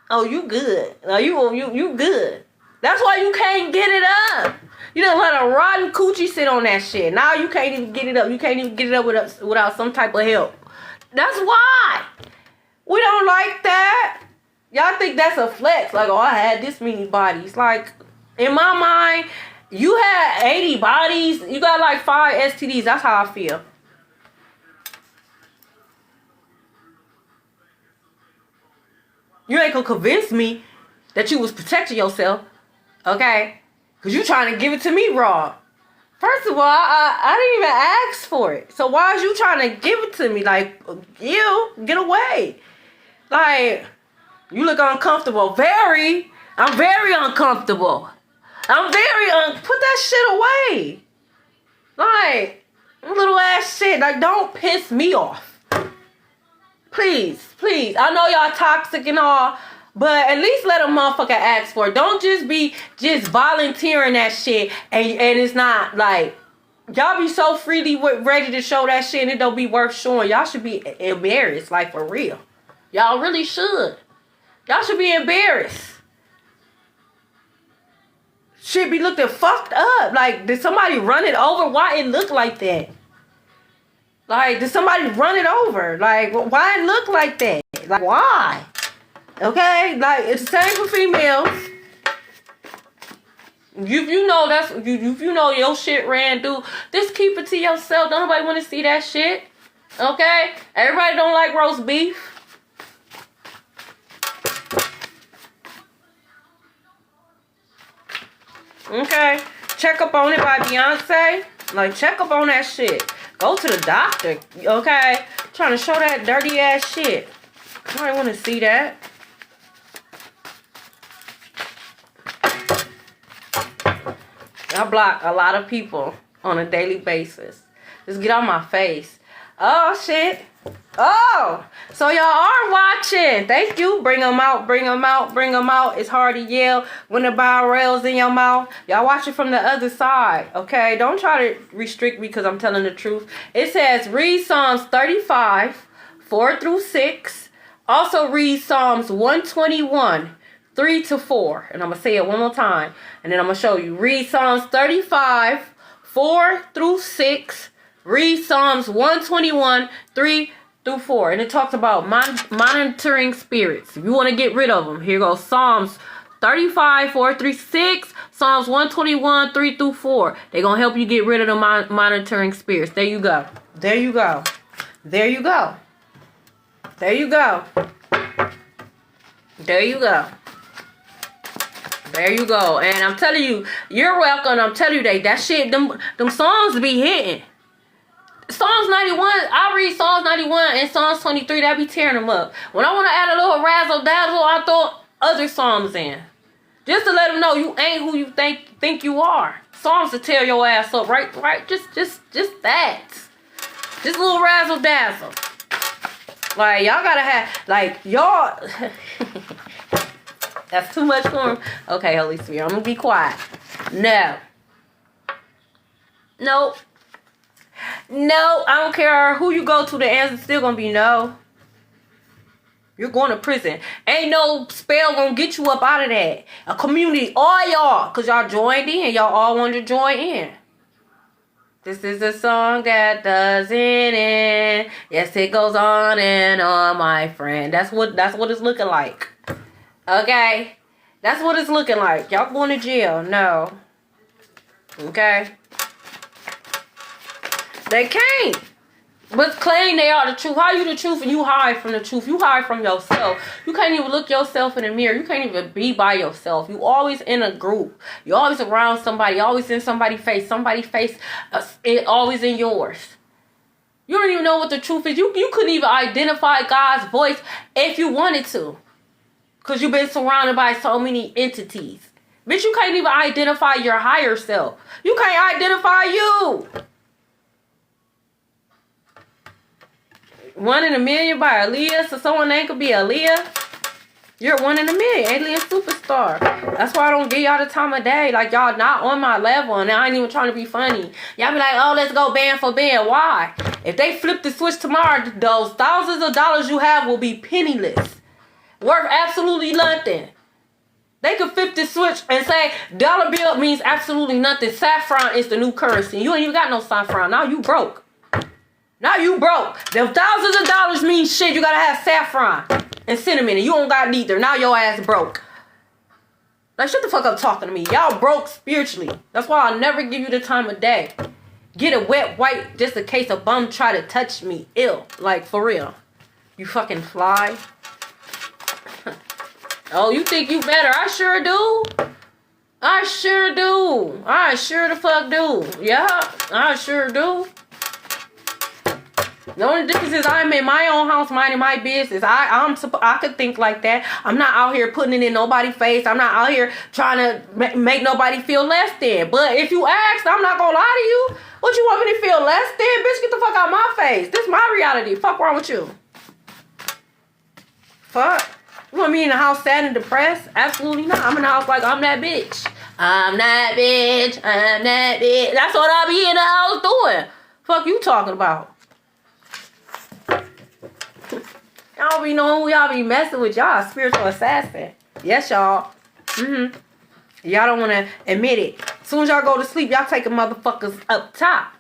Oh, you good. You good. That's why you can't get it up. You done let a rotten coochie sit on that shit. Now you can't even get it up. You can't even get it up without some type of help. That's why. We don't like that. Y'all think that's a flex. I had this many bodies. In my mind, you had 80 bodies. You got 5 STDs. That's how I feel. You ain't gonna convince me that you was protecting yourself. Okay? Because you trying to give it to me raw. First of all, I didn't even ask for it. So why is you trying to give it to me? You, get away. You look uncomfortable. I'm very uncomfortable. Put that shit away. Little ass shit. Don't piss me off. Please. I know y'all toxic and all. But at least let a motherfucker ask for it. Don't just be volunteering that shit and it's not y'all be so freely ready to show that shit and it don't be worth showing. Y'all should be embarrassed, for real. Y'all really should. Y'all should be embarrassed. Shit be looking fucked up. Did somebody run it over? Why it look like that? Did somebody run it over? Why it look like that? Why? Okay, it's the same for females. If you know your shit ran through, just keep it to yourself. Don't nobody want to see that shit. Okay, everybody don't like roast beef. Okay, check up on it by Beyonce. Check up on that shit. Go to the doctor. Okay, trying to show that dirty ass shit. Nobody want to see that. I block a lot of people on a daily basis. Just get on my face. Oh, shit. Oh, so y'all are watching. Thank you. Bring them out. It's hard to yell when the barrel's in your mouth. Y'all watch it from the other side, okay? Don't try to restrict me because I'm telling the truth. It says read Psalms 35, 4-6. Also read Psalms 121. 3-4, and I'm gonna say it one more time, and then I'm gonna show you. Read Psalms 35, 4-6. Read Psalms 121, 3-4, and it talks about monitoring spirits. If you want to get rid of them, here goes Psalms 35, 4-6. Psalms 121, 3-4. They're gonna help you get rid of the monitoring spirits. There you go. There you go. There you go. There you go. There you go. There you go. And I'm telling you, you're welcome. I'm telling you that shit, them songs be hitting. Songs Psalms 91, I read Psalms 91 and Psalms 23, that be tearing them up. When I want to add a little razzle dazzle, I throw other Psalms in. Just to let them know you ain't who you think you are. Psalms to tear your ass up, right? Just that. Just a little razzle dazzle. Like, y'all gotta have, like, y'all. That's too much for him. Okay, Holy Spirit, I'm gonna be quiet. No. Nope. No, I don't care who you go to, the answer's still gonna be no. You're going to prison. Ain't no spell gonna get you up out of that. A community, all y'all, because y'all joined in. Y'all all wanted to join in. This is a song that doesn't end. Yes, it goes on and on, my friend. That's what it's looking like. Okay? That's what it's looking like. Y'all going to jail. No. Okay? They can't. But claim they are the truth. How you the truth and you hide from the truth? You hide from yourself. You can't even look yourself in the mirror. You can't even be by yourself. You always in a group. You always around somebody. You always in somebody's face. Somebody's face always in yours. You don't even know what the truth is. You couldn't even identify God's voice if you wanted to. Because you've been surrounded by so many entities. Bitch, you can't even identify your higher self. You can't identify you. 1 in a million by Aaliyah, so someone ain't could be Aaliyah. You're 1 in a million, alien superstar. That's why I don't give y'all the time of day. Like, y'all not on my level, and I ain't even trying to be funny. Y'all be like, oh, let's go band for band. Why? If they flip the switch tomorrow, those thousands of dollars you have will be penniless. Worth absolutely nothing. They could flip the switch and say, dollar bill means absolutely nothing. Saffron is the new currency. You ain't even got no saffron. Now you broke. Now you broke. Them thousands of dollars mean shit. You gotta have saffron and cinnamon, and you don't got neither. Now your ass broke. Like, shut the fuck up talking to me. Y'all broke spiritually. That's why I'll never give you the time of day. Get a wet wipe just in case a bum try to touch me. Ill. Like, for real. You fucking fly. Oh, you think you better? I sure do. I sure do. I sure the fuck do. Yeah, I sure do. The only difference is I'm in my own house minding my business. I could think like that. I'm not out here putting it in nobody's face. I'm not out here trying to make nobody feel less than. But if you ask, I'm not gonna lie to you. What you want me to feel less than? Bitch, get the fuck out my face. This is my reality. Fuck wrong with you? Fuck. You want me in the house sad and depressed? Absolutely not. I'm in the house like I'm that bitch. I'm that bitch. I'm that bitch. That's what I be in the house doing. Fuck you talking about? Y'all be knowing who y'all be messing with. Y'all spiritual assassin. Yes, y'all. Y'all don't want to admit it. As soon as y'all go to sleep, y'all taking motherfuckers up top.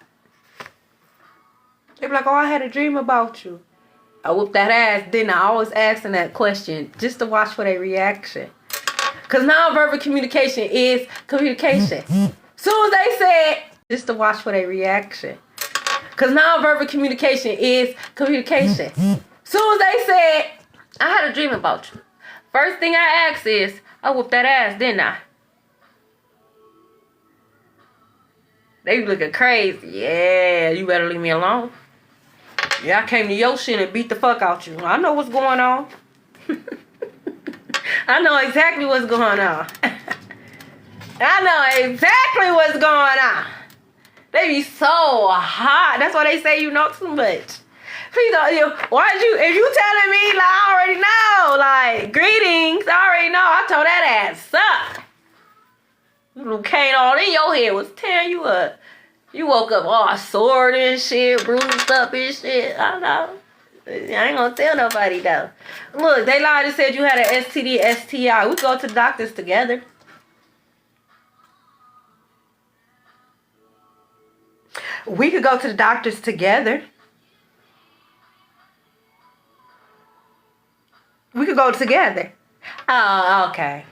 They be like, oh, I had a dream about you. I whooped that ass, didn't I? Always asking that question just to watch for their reaction. Because nonverbal communication is communication. Soon as they said, just to watch for their reaction. Because nonverbal communication is communication. Soon as they said, I had a dream about you. First thing I asked is, I whooped that ass, didn't I? They be looking crazy. Yeah, you better leave me alone. Yeah, I came to your shit and beat the fuck out you. I know what's going on. I know exactly what's going on. I know exactly what's going on. They be so hot. That's why they say you know too much. Please don't, if you telling me, like, I already know, like, greetings, I already know, I told that ass suck. Little cane all in your head was tearing you up. You woke up all sore and shit, bruised up and shit. I know. I ain't gonna tell nobody though. Look, they lied and said you had an STD, STI. We go to the doctors together. We could go to the doctors together. We could go together. Oh, okay.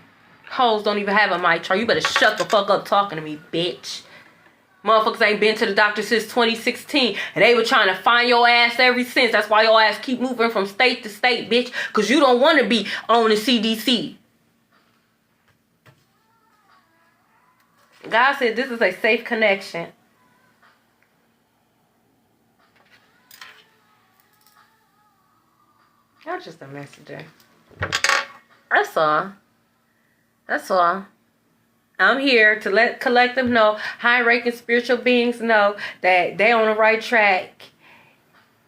Hoes don't even have a mic chart. You better shut the fuck up talking to me, bitch. Motherfuckers ain't been to the doctor since 2016. And they were trying to find your ass ever since. That's why your ass keep moving from state to state, bitch. Because you don't want to be on the CDC. God said this is a safe connection. Y'all just a messenger. That's all. That's all. I'm here to let collective know, high-ranking spiritual beings know that they on the right track.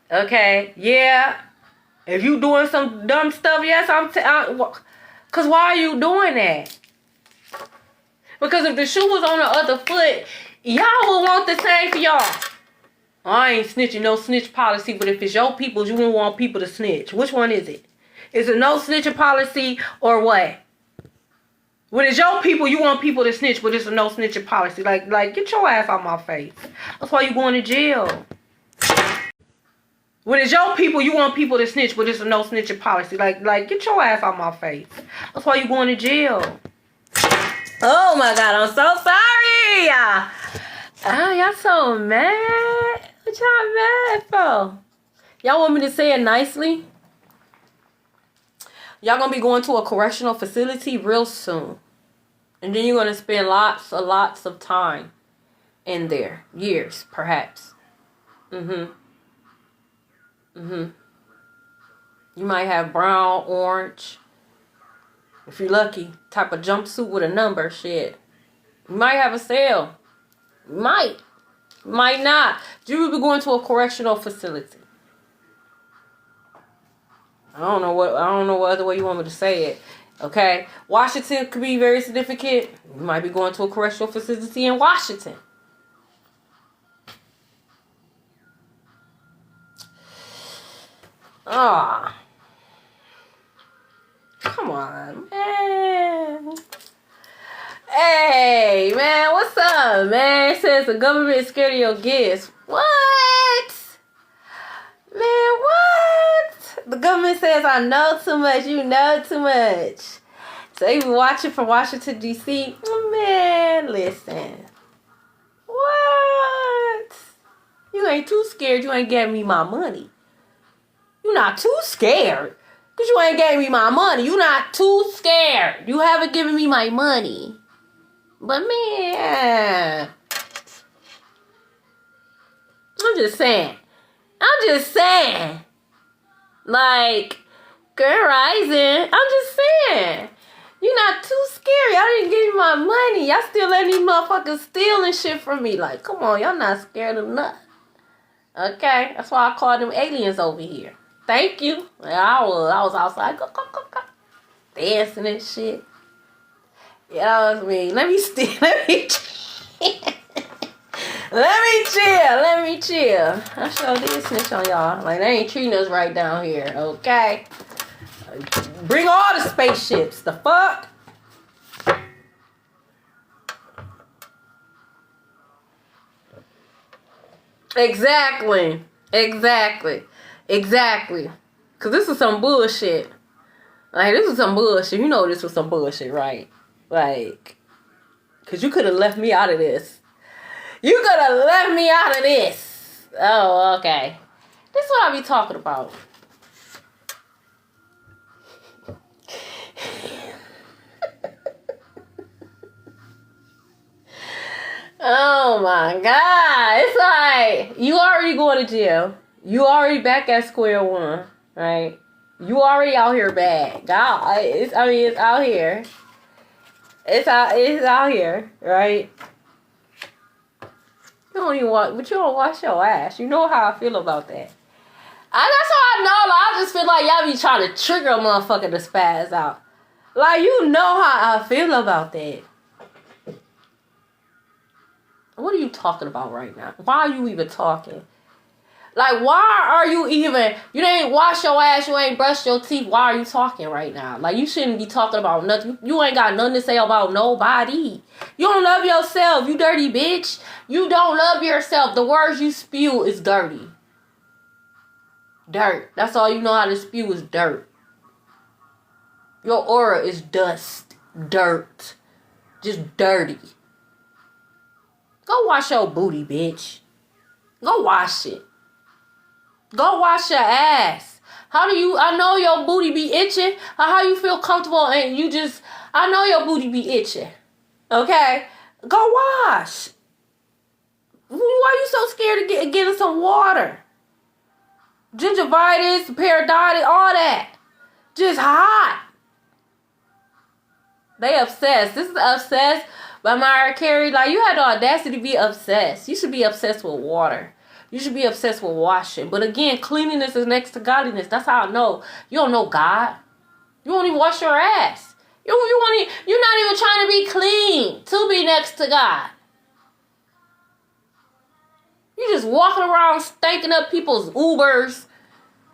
Okay? Yeah. If you doing some dumb stuff, yes, because why are you doing that? Because if the shoe was on the other foot, y'all would want the same for y'all. I ain't snitching, no snitch policy, but if it's your people, you won't want people to snitch. Which one is it? Is it no snitching policy or what? When it's your people, you want people to snitch, but it's a no snitching policy. Like, get your ass out my face. That's why you going to jail. When it's your people, you want people to snitch, but it's a no snitching policy. Like, get your ass out my face. That's why you going to jail. Oh my God, I'm so sorry. Y'all so mad. What y'all mad for? Y'all want me to say it nicely? Y'all gonna be going to a correctional facility real soon. And then you're gonna spend lots of time in there. Years, perhaps. You might have brown, orange. If you're lucky, type of jumpsuit with a number, shit. You might have a sale. Might not. You will be going to a correctional facility. I don't know what other way you want me to say it. Okay? Washington could be very significant. You might be going to a correctional facility in Washington. Come on, man. Hey, man, what's up, man? It says the government is scared of your gifts. What? Man, what? The government says I know too much. You know too much. So they be watching from Washington, D.C. Man, listen. What? You ain't too scared. You ain't getting me my money. You not too scared. Because you ain't gave me my money. You not too scared. You haven't given me my money. But man, I'm just saying. Like, Grand Rising. I'm just saying. You not too scary. Y'all didn't give me my money. Y'all still letting these motherfuckers stealing shit from me. Like, come on. Y'all not scared of nothing. Okay? That's why I call them aliens over here. Thank you. I was outside. Go. Dancing and shit. Yeah, that was me. Let me chill. I sure did snitch on y'all. Like, they ain't treating us right down here, okay? Bring all the spaceships. The fuck? Exactly. Because this is some bullshit. Like, this is some bullshit. You know this was some bullshit, right? Like, because you could have left me out of this. Oh, okay. This is what I be talking about. Oh my God. It's like, you already going to jail. You already back at square one, right? You already out here bad. God, it's out here. It's out here, right? You don't even but you don't wash your ass. You know how I feel about that. That's how I know. Like, I just feel like y'all be trying to trigger a motherfucker to spaz out. Like, you know how I feel about that. What are you talking about right now? Why are you even talking? Like, why are you even... You ain't wash your ass. You ain't brush your teeth. Why are you talking right now? Like, you shouldn't be talking about nothing. You ain't got nothing to say about nobody. You don't love yourself, you dirty bitch. You don't love yourself. The words you spew is dirty. Dirt. That's all you know how to spew is dirt. Your aura is dust. Dirt. Just dirty. Go wash your booty, bitch. Go wash it. Go wash your ass. I know your booty be itching. How you feel comfortable and I know your booty be itching. Okay? Go wash. Why are you so scared of getting some water? Gingivitis, periodontitis, all that. Just hot. They obsessed. This is obsessed by Mariah Carey. Like, you had the audacity to be obsessed. You should be obsessed with water. You should be obsessed with washing. But again, cleanliness is next to godliness. That's how I know. You don't know God. You won't even wash your ass. You're not even trying to be clean to be next to God. You just walking around stinking up people's Ubers,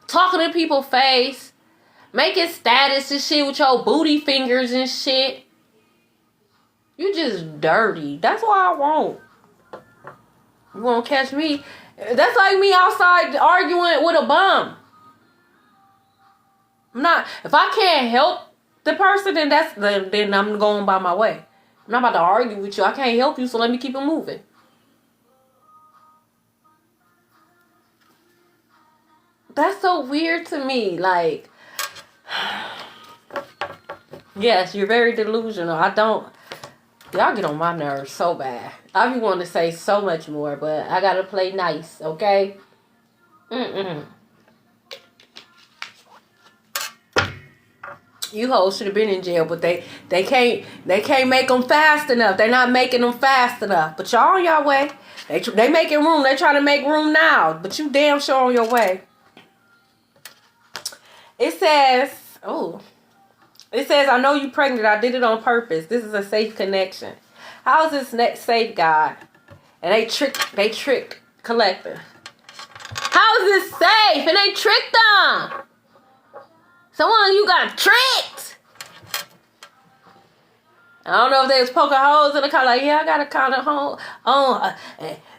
talking to people's face, making status and shit with your booty fingers and shit. You just dirty. That's what I want. You won't catch me. That's like me outside arguing with a bum. If I can't help the person, then I'm going by my way. I'm not about to argue with you. I can't help you, so let me keep it moving. That's so weird to me. Like, yes, you're very delusional. Y'all get on my nerves so bad. I be wanting to say so much more, but I gotta play nice, okay? You hoes should have been in jail, but they can't make them fast enough. They're not making them fast enough. But y'all on your way. They making room. They trying to make room now, but you damn sure on your way. It says, I know you pregnant. I did it on purpose. This is a safe connection. How is this safe, God? And they trick collector. How is this safe? And they tricked them. Someone, you got tricked. I don't know if they was poking holes in the car. Like, yeah, I got a condom hole on.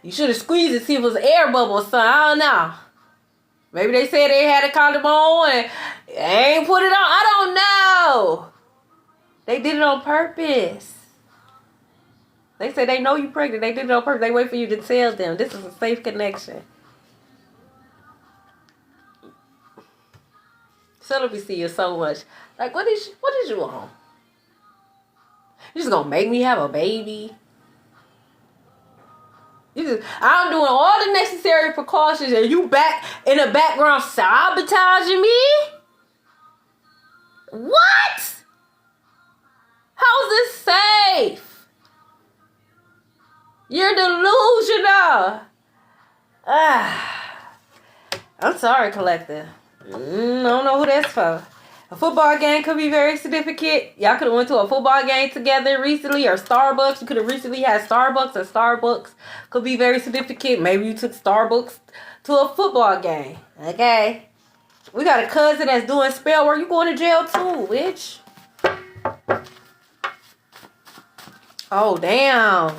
You should have squeezed it, see if it was an air bubble or something. I don't know. Maybe they said they had a condom on and they ain't put it on. I don't know. They did it on purpose. They said they know you pregnant. They did it on purpose. They wait for you to tell them. This is a safe connection. Celibacy is so much. Like, what is you on? You just gonna make me have a baby? I'm doing all the necessary precautions and you back in the background sabotaging me? What? How's this safe? You're delusional. I'm sorry, collector. I don't know who that's for. A football game could be very significant. Y'all could have went to a football game together recently, or Starbucks. You could have recently had Starbucks, or Starbucks could be very significant. Maybe you took Starbucks to a football game. Okay? We got a cousin that's doing spell work. You going to jail too, bitch. Oh, damn.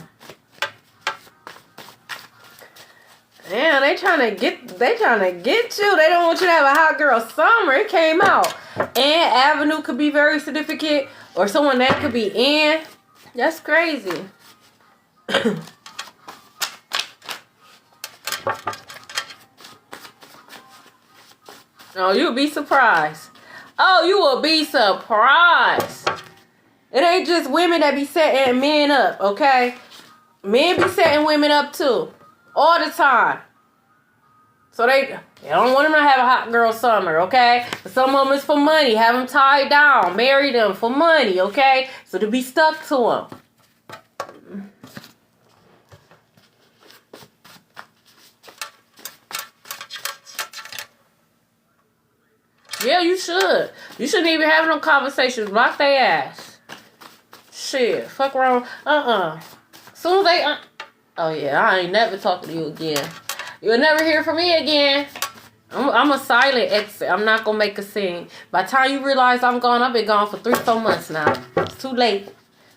Damn, they trying to get you. They don't want you to have a hot girl summer. It came out. And Avenue could be very significant, or someone that could be in. That's crazy. Oh, you'll be surprised. Oh, you will be surprised. It ain't just women that be setting men up, okay? Men be setting women up too. All the time. So they don't want them to have a hot girl summer, okay? But some of them is for money. Have them tied down. Marry them for money, okay? So to be stuck to them. Yeah, you should. You shouldn't even have no conversations. Block their ass. Shit. Fuck around. Soon as they... Oh, yeah. I ain't never talking to you again. You'll never hear from me again. I'm a silent exit. I'm not going to make a scene. By the time you realize I'm gone, I've been gone for 3-4 months now. It's too late.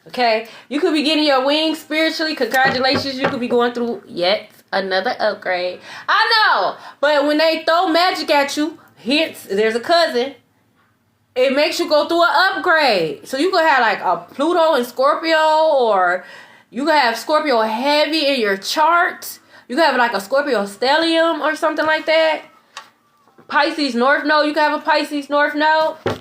Okay? You could be getting your wings spiritually. Congratulations. You could be going through yet another upgrade. I know. But when they throw magic at you, hence, there's a cousin. It makes you go through an upgrade. So you could have like a Pluto and Scorpio, or you could have Scorpio heavy in your chart. You could have like a Scorpio stellium or something like that. Pisces North Node. You could have a Pisces North Node. I'm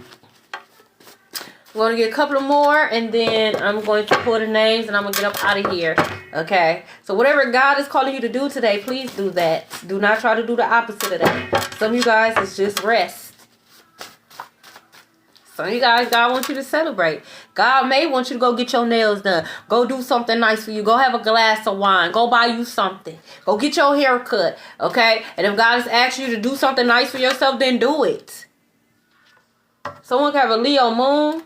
going to get a couple of more, and then I'm going to pull the names, and I'm going to get up out of here. Okay? So whatever God is calling you to do today, please do that. Do not try to do the opposite of that. Some of you guys, it's just rest. Some of you guys, God wants you to celebrate. God may want you to go get your nails done. Go do something nice for you. Go have a glass of wine. Go buy you something. Go get your hair cut. Okay? And if God has asked you to do something nice for yourself, then do it. Someone can have a Leo moon.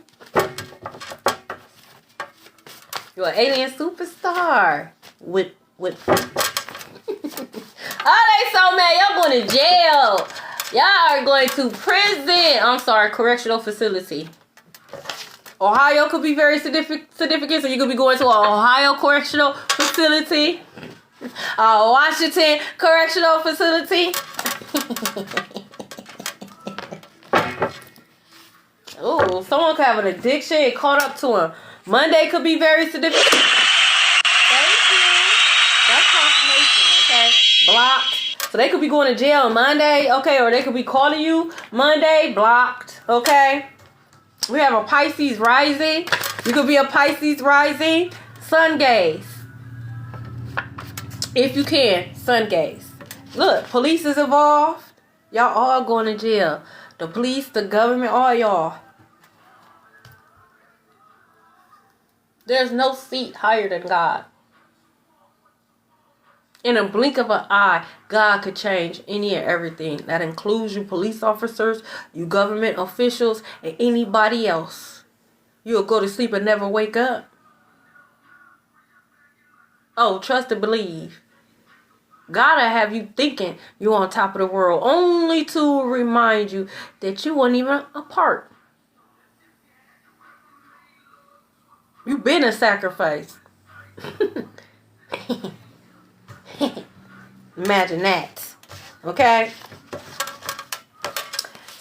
You're an alien superstar. Oh, they so mad. Y'all going to jail. Y'all are going to prison. I'm sorry, correctional facility. Ohio could be very significant, so you could be going to an Ohio correctional facility. Washington correctional facility. Oh, someone could have an addiction and caught up to him. Monday could be very significant. Thank you. That's confirmation, okay? Blocked. So they could be going to jail on Monday, okay? Or they could be calling you Monday, blocked, okay? We have a Pisces rising. You could be a Pisces rising. Sun gaze. If you can, sun gaze. Look, police is involved. Y'all all going to jail. The police, the government, all y'all. There's no seat higher than God. In a blink of an eye, God could change any and everything. That includes you police officers, you government officials, and anybody else. You'll go to sleep and never wake up. Oh, trust and believe. God'll have you thinking you're on top of the world, only to remind you that you weren't even a part. You've been a sacrifice. Imagine that. Okay?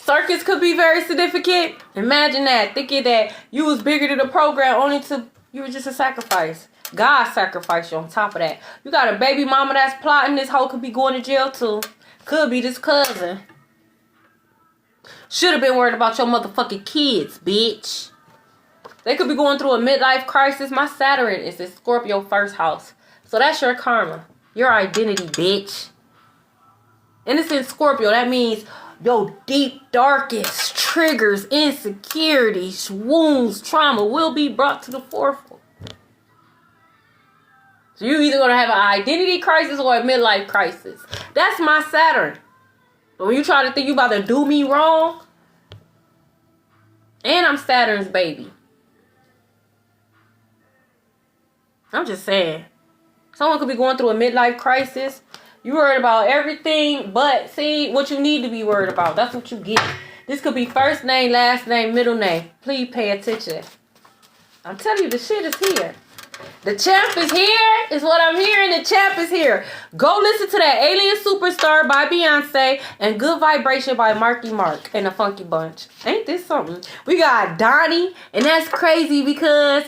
Circus could be very significant. Imagine that. Thinking that you was bigger than the program, only to you were just a sacrifice. God sacrificed you on top of that. You got a baby mama that's plotting. This hoe could be going to jail too. Could be this cousin. Should have been worried about your motherfucking kids, bitch. They could be going through a midlife crisis. My Saturn is in Scorpio first house. So that's your karma. Your identity, bitch. And it's in Scorpio. That means your deep, darkest triggers, insecurities, wounds, trauma will be brought to the forefront. So you're either going to have an identity crisis or a midlife crisis. That's my Saturn. But when you try to think you about to do me wrong, and I'm Saturn's baby. I'm just saying. Someone could be going through a midlife crisis. You worried about everything, but see what you need to be worried about. That's what you get. This could be first name, last name, middle name. Please pay attention. I'm telling you, the shit is here. The champ is here, is what I'm hearing. The champ is here. Go listen to that Alien Superstar by Beyonce and Good Vibration by Marky Mark and the Funky Bunch. Ain't this something? We got Donnie, and that's crazy because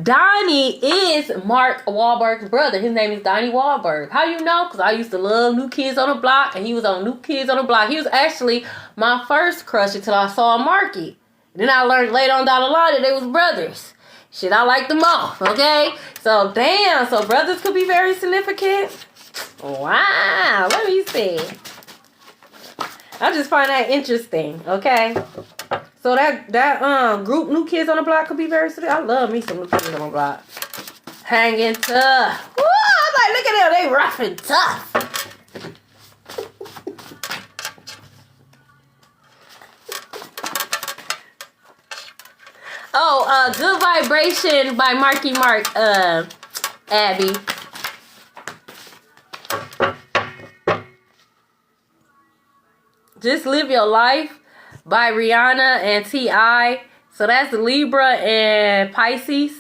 Donnie is Mark Wahlberg's brother. His name is Donnie Wahlberg. How you know? Because I used to love New Kids on the Block, and he was on New Kids on the Block. He was actually my first crush until I saw Marky. Then I learned later on down the line that they was brothers. Shit, I like them all, okay? So, damn. So, brothers could be very significant. Wow. Let me see. I just find that interesting, okay? So, that group New Kids on the Block could be very significant. I love me some New Kids on the Block. Hanging tough. Woo! I'm like, look at them. They rough and tough. Oh, Good Vibration by Marky Mark, Abby. Just Live Your Life by Rihanna and T.I. So that's Libra and Pisces.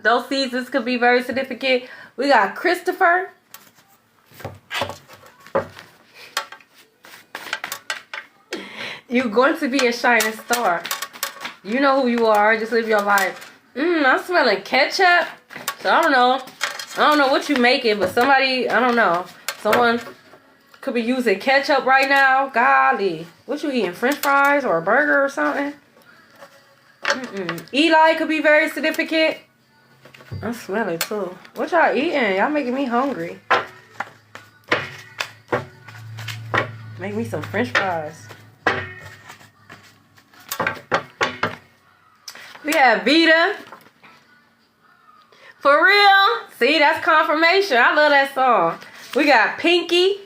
Those seasons could be very significant. We got Christopher. You're going to be a shining star. You know who you are. Just live your life. I'm smelling ketchup. So I don't know. I don't know what you making, but somebody, I don't know. Someone could be using ketchup right now. Golly. What you eating? French fries or a burger or something? Eli could be very significant. I smell it too. What y'all eating? Y'all making me hungry. Make me some French fries. We have Vita. For real. See, that's confirmation. I love that song. We got Pinky.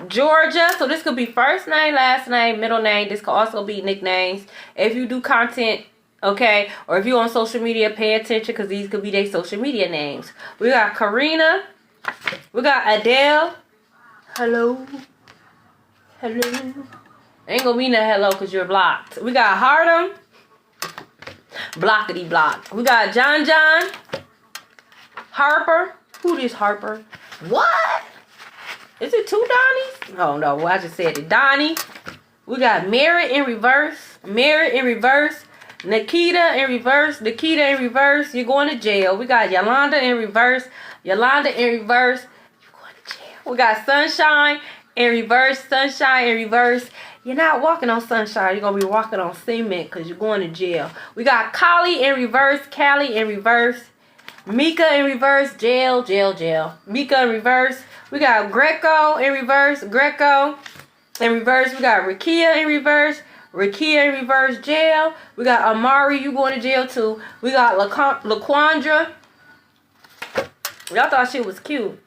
Georgia. So this could be first name, last name, middle name. This could also be nicknames. If you do content, okay, or if you're on social media, pay attention because these could be their social media names. We got Karina. We got Adele. Hello. Hello. Ain't gonna be no hello because you're blocked. We got Harlem. Blockity block. We got John. Harper. Who is Harper? What? Is it two Donnies? Oh no, well, I just said it. Donnie. We got Merritt in reverse. Merritt in reverse. Nikita in reverse. Nikita in reverse. You're going to jail. We got Yolanda in reverse. Yolanda in reverse. You're going to jail. We got Sunshine in reverse. Sunshine in reverse. You're not walking on sunshine. You're going to be walking on cement because you're going to jail. We got Kali in reverse. Callie in reverse. Mika in reverse. Jail, jail, jail. Mika in reverse. We got Greco in reverse. Greco in reverse. We got Rakia in reverse. Rakia in reverse. Jail. We got Amari. You going to jail too. We got LaQuandra. Y'all thought she was cute.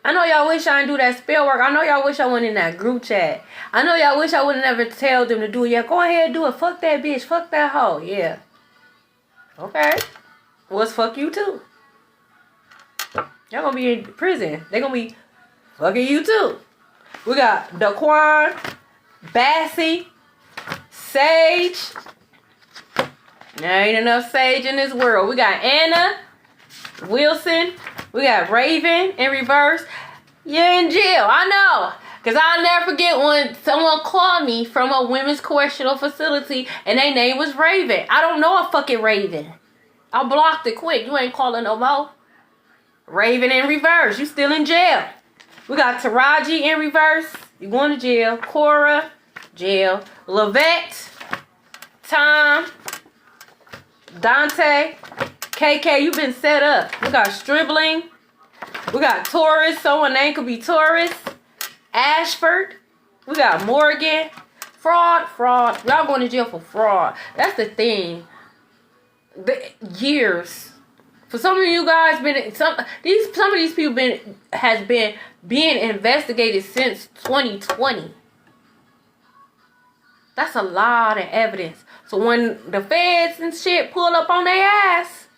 I know y'all wish I didn't do that spell work. I know y'all wish I went in that group chat. I know y'all wish I would have never tell them to do it. Yeah, go ahead and do it. Fuck that bitch. Fuck that hoe. Yeah. Okay. What's fuck you too? Y'all gonna be in prison. They gonna be fucking you too. We got Daquan, Bassie, Sage. There ain't enough Sage in this world. We got Anna, Wilson. We got Raven in reverse. You're in jail. I know. Because I'll never forget when someone called me from a women's correctional facility and their name was Raven. I don't know a fucking Raven. I blocked it quick. You ain't calling no more. Raven in reverse. You still in jail. We got Taraji in reverse. You going to jail. Cora, jail. Lavette, Tom, Dante, KK, you been set up. We got Stribling. We got Taurus. Someone name could be Taurus. Ashford. We got Morgan. Fraud. Y'all going to jail for fraud. That's the thing. Years. For some of you guys, some of these people has been being investigated since 2020. That's a lot of evidence. So when the feds and shit pull up on their ass,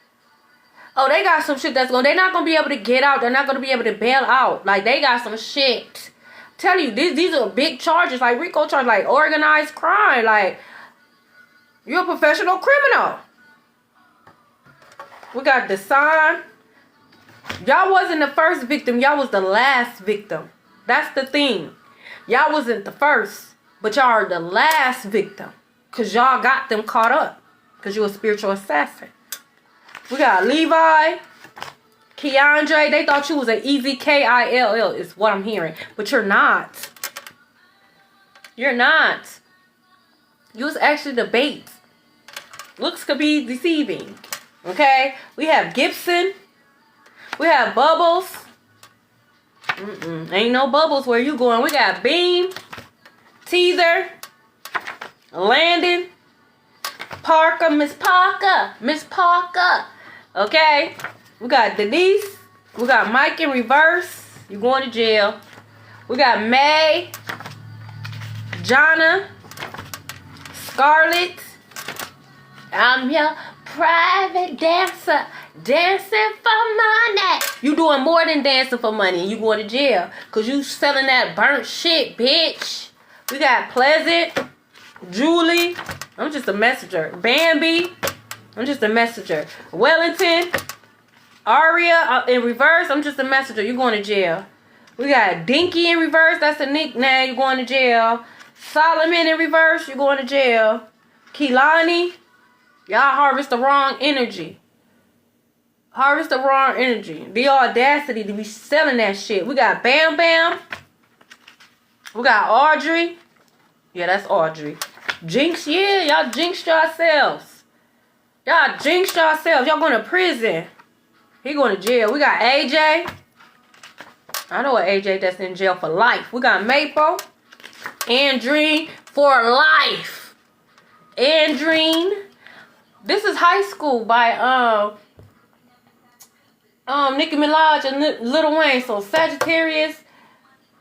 oh, they got some shit they're not gonna be able to get out. They're not gonna be able to bail out. Like, they got some shit. Tell you, these are big charges, like RICO charges, like organized crime. Like, you're a professional criminal. We got Desan. Y'all wasn't the first victim. Y'all was the last victim. That's the thing. Y'all wasn't the first, but y'all are the last victim. Because y'all got them caught up. Because you're a spiritual assassin. We got Levi. Keandre. They thought you was an easy K-I-L-L is what I'm hearing. But you're not. You're not. You was actually the bait. Looks could be deceiving. Okay? We have Gibson. We have Bubbles. Ain't no Bubbles where you going. We got Beam. Teaser. Landon. Parker. Miss Parker. Okay? We got Denise. We got Mike in reverse. You going to jail. We got May. Jonna. Scarlett. I'm your private dancer. Dancing for money. You doing more than dancing for money. You going to jail. Because you selling that burnt shit, bitch. We got Pleasant. Julie. I'm just a messenger. Bambi. I'm just a messenger. Wellington. Aria in reverse. I'm just a messenger. You going to jail. We got Dinky in reverse. That's a nickname. You going to jail. Solomon in reverse. You going to jail. Keelani. Y'all harvest the wrong energy. Harvest the wrong energy. The audacity to be selling that shit. We got Bam Bam. We got Audrey. Yeah, that's Audrey. Jinx, yeah. Y'all jinxed yourselves. Y'all jinxed yourselves. Y'all going to prison. He going to jail. We got AJ. I know an AJ that's in jail for life. We got Maple. Andreen for life. Andreen. This is High School by Nicki Minaj and Lil Wayne. So Sagittarius,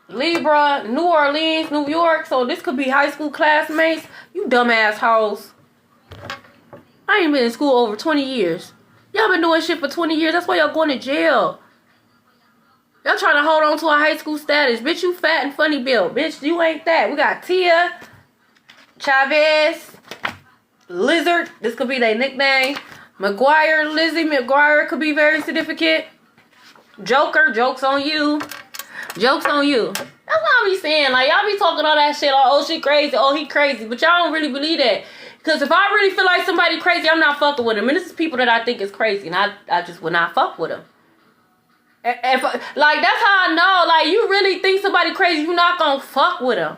Libra, New Orleans, New York. So this could be high school classmates. You dumbass hoes. I ain't been in school over 20 years. Y'all been doing shit for 20 years. That's why y'all going to jail. Y'all trying to hold on to a high school status. Bitch, you fat and funny built. Bitch, you ain't that. We got Tia, Chavez, Lizard. This could be their nickname. McGuire, Lizzie McGuire could be very significant. Joker, joke's on you. Joke's on you. That's what I be saying. Like, y'all be talking all that shit. Like, oh, she crazy. Oh, he crazy. But y'all don't really believe that. Because if I really feel like somebody crazy, I'm not fucking with them. And this is people that I think is crazy. And I just would not fuck with them. If, like, that's how I know. Like, you really think somebody crazy, you're not gonna fuck with them.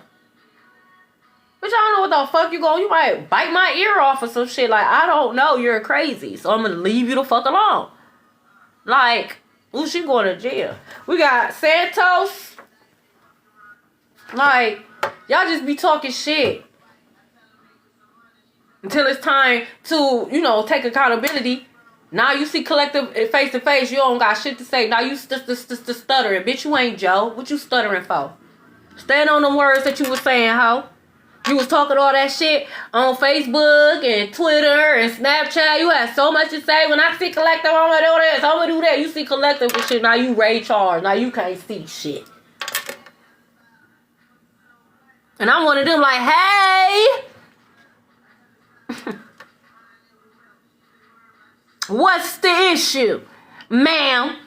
But y'all don't know what the fuck you going. You might bite my ear off or some shit. Like, I don't know. You're crazy. So I'm gonna leave you the fuck alone. Like, ooh, she going to jail. We got Santos. Like, y'all just be talking shit. Until it's time to, you know, take accountability. Now you see collective face to face, you don't got shit to say. Now you stuttering. Bitch, you ain't Joe. What you stuttering for? Stand on them words that you was saying, ho. You was talking all that shit on Facebook and Twitter and Snapchat. You had so much to say. When I see collective, I'm gonna do this, I'm gonna do that. You see collective and shit. Now you Ray Charles. Now you can't see shit. And I'm one of them like, hey. What's the issue, ma'am?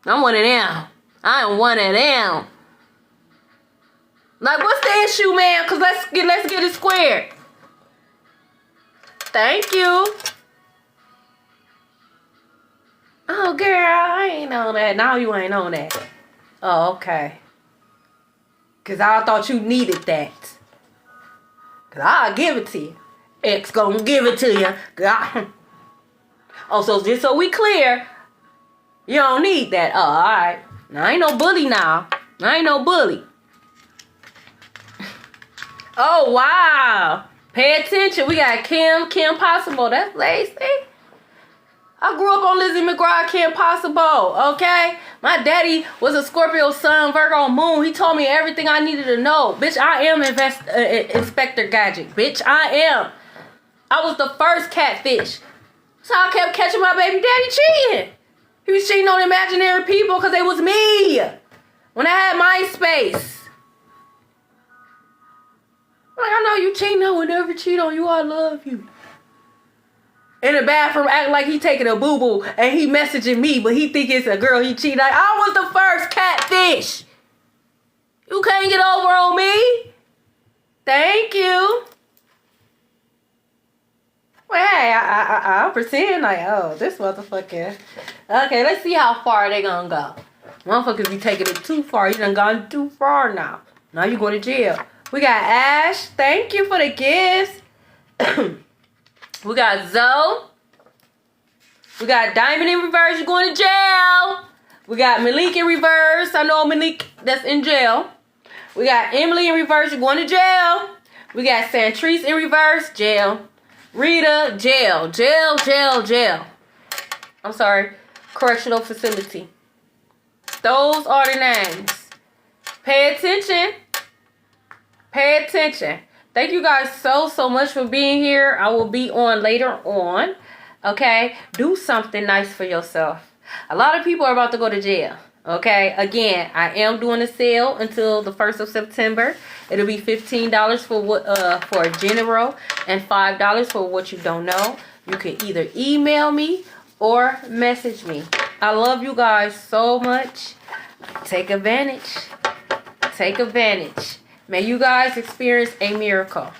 I'm one of them. I am one of them. Like, what's the issue, man? Cause let's get it squared. Thank you. Oh, girl, I ain't on that. Now you ain't on that. Oh, okay. Cause I thought you needed that. Cause I'll give it to you. X gonna give it to you. God. Oh, so just so we clear, you don't need that. Oh, alright. Now, I ain't no bully now. I ain't no bully. Oh, wow. Pay attention. We got Kim Possible. That's Lacey. I grew up on Lizzie McGuire, Kim Possible, okay? My daddy was a Scorpio sun, Virgo moon. He told me everything I needed to know. Bitch, I am Inspector Gadget. Bitch, I am. I was the first catfish. So I kept catching my baby daddy cheating. He was cheating on imaginary people because it was me. When I had MySpace. Like, I know you cheating. I would never cheat on you. I love you. In the bathroom acting like he taking a boo-boo and he messaging me, but he think it's a girl he cheating. Like, I was the first catfish. You can't get over on me. Thank you. Well, hey, I'll pretend like, oh, this motherfucker. Okay, let's see how far they gonna go. Motherfuckers be taking it too far. You done gone too far now. Now you going to jail. We got Ash. Thank you for the gifts. We got Zoe. We got Diamond in reverse. You're going to jail. We got Malik in reverse. I know Malik that's in jail. We got Emily in reverse. You're going to jail. We got Santrice in reverse. Jail. Rita, jail. Jail, jail, jail. I'm sorry. Correctional facility. Those are the names. Pay attention. Pay attention. Thank you guys so much for being here. I will be on later on. Okay? Do something nice for yourself. A lot of people are about to go to jail. Okay? Again, I am doing a sale until the 1st of September. It'll be $15 for what for general and $5 for what you don't know. You can either email me or message me. I love you guys so much. Take advantage. Take advantage. May you guys experience a miracle.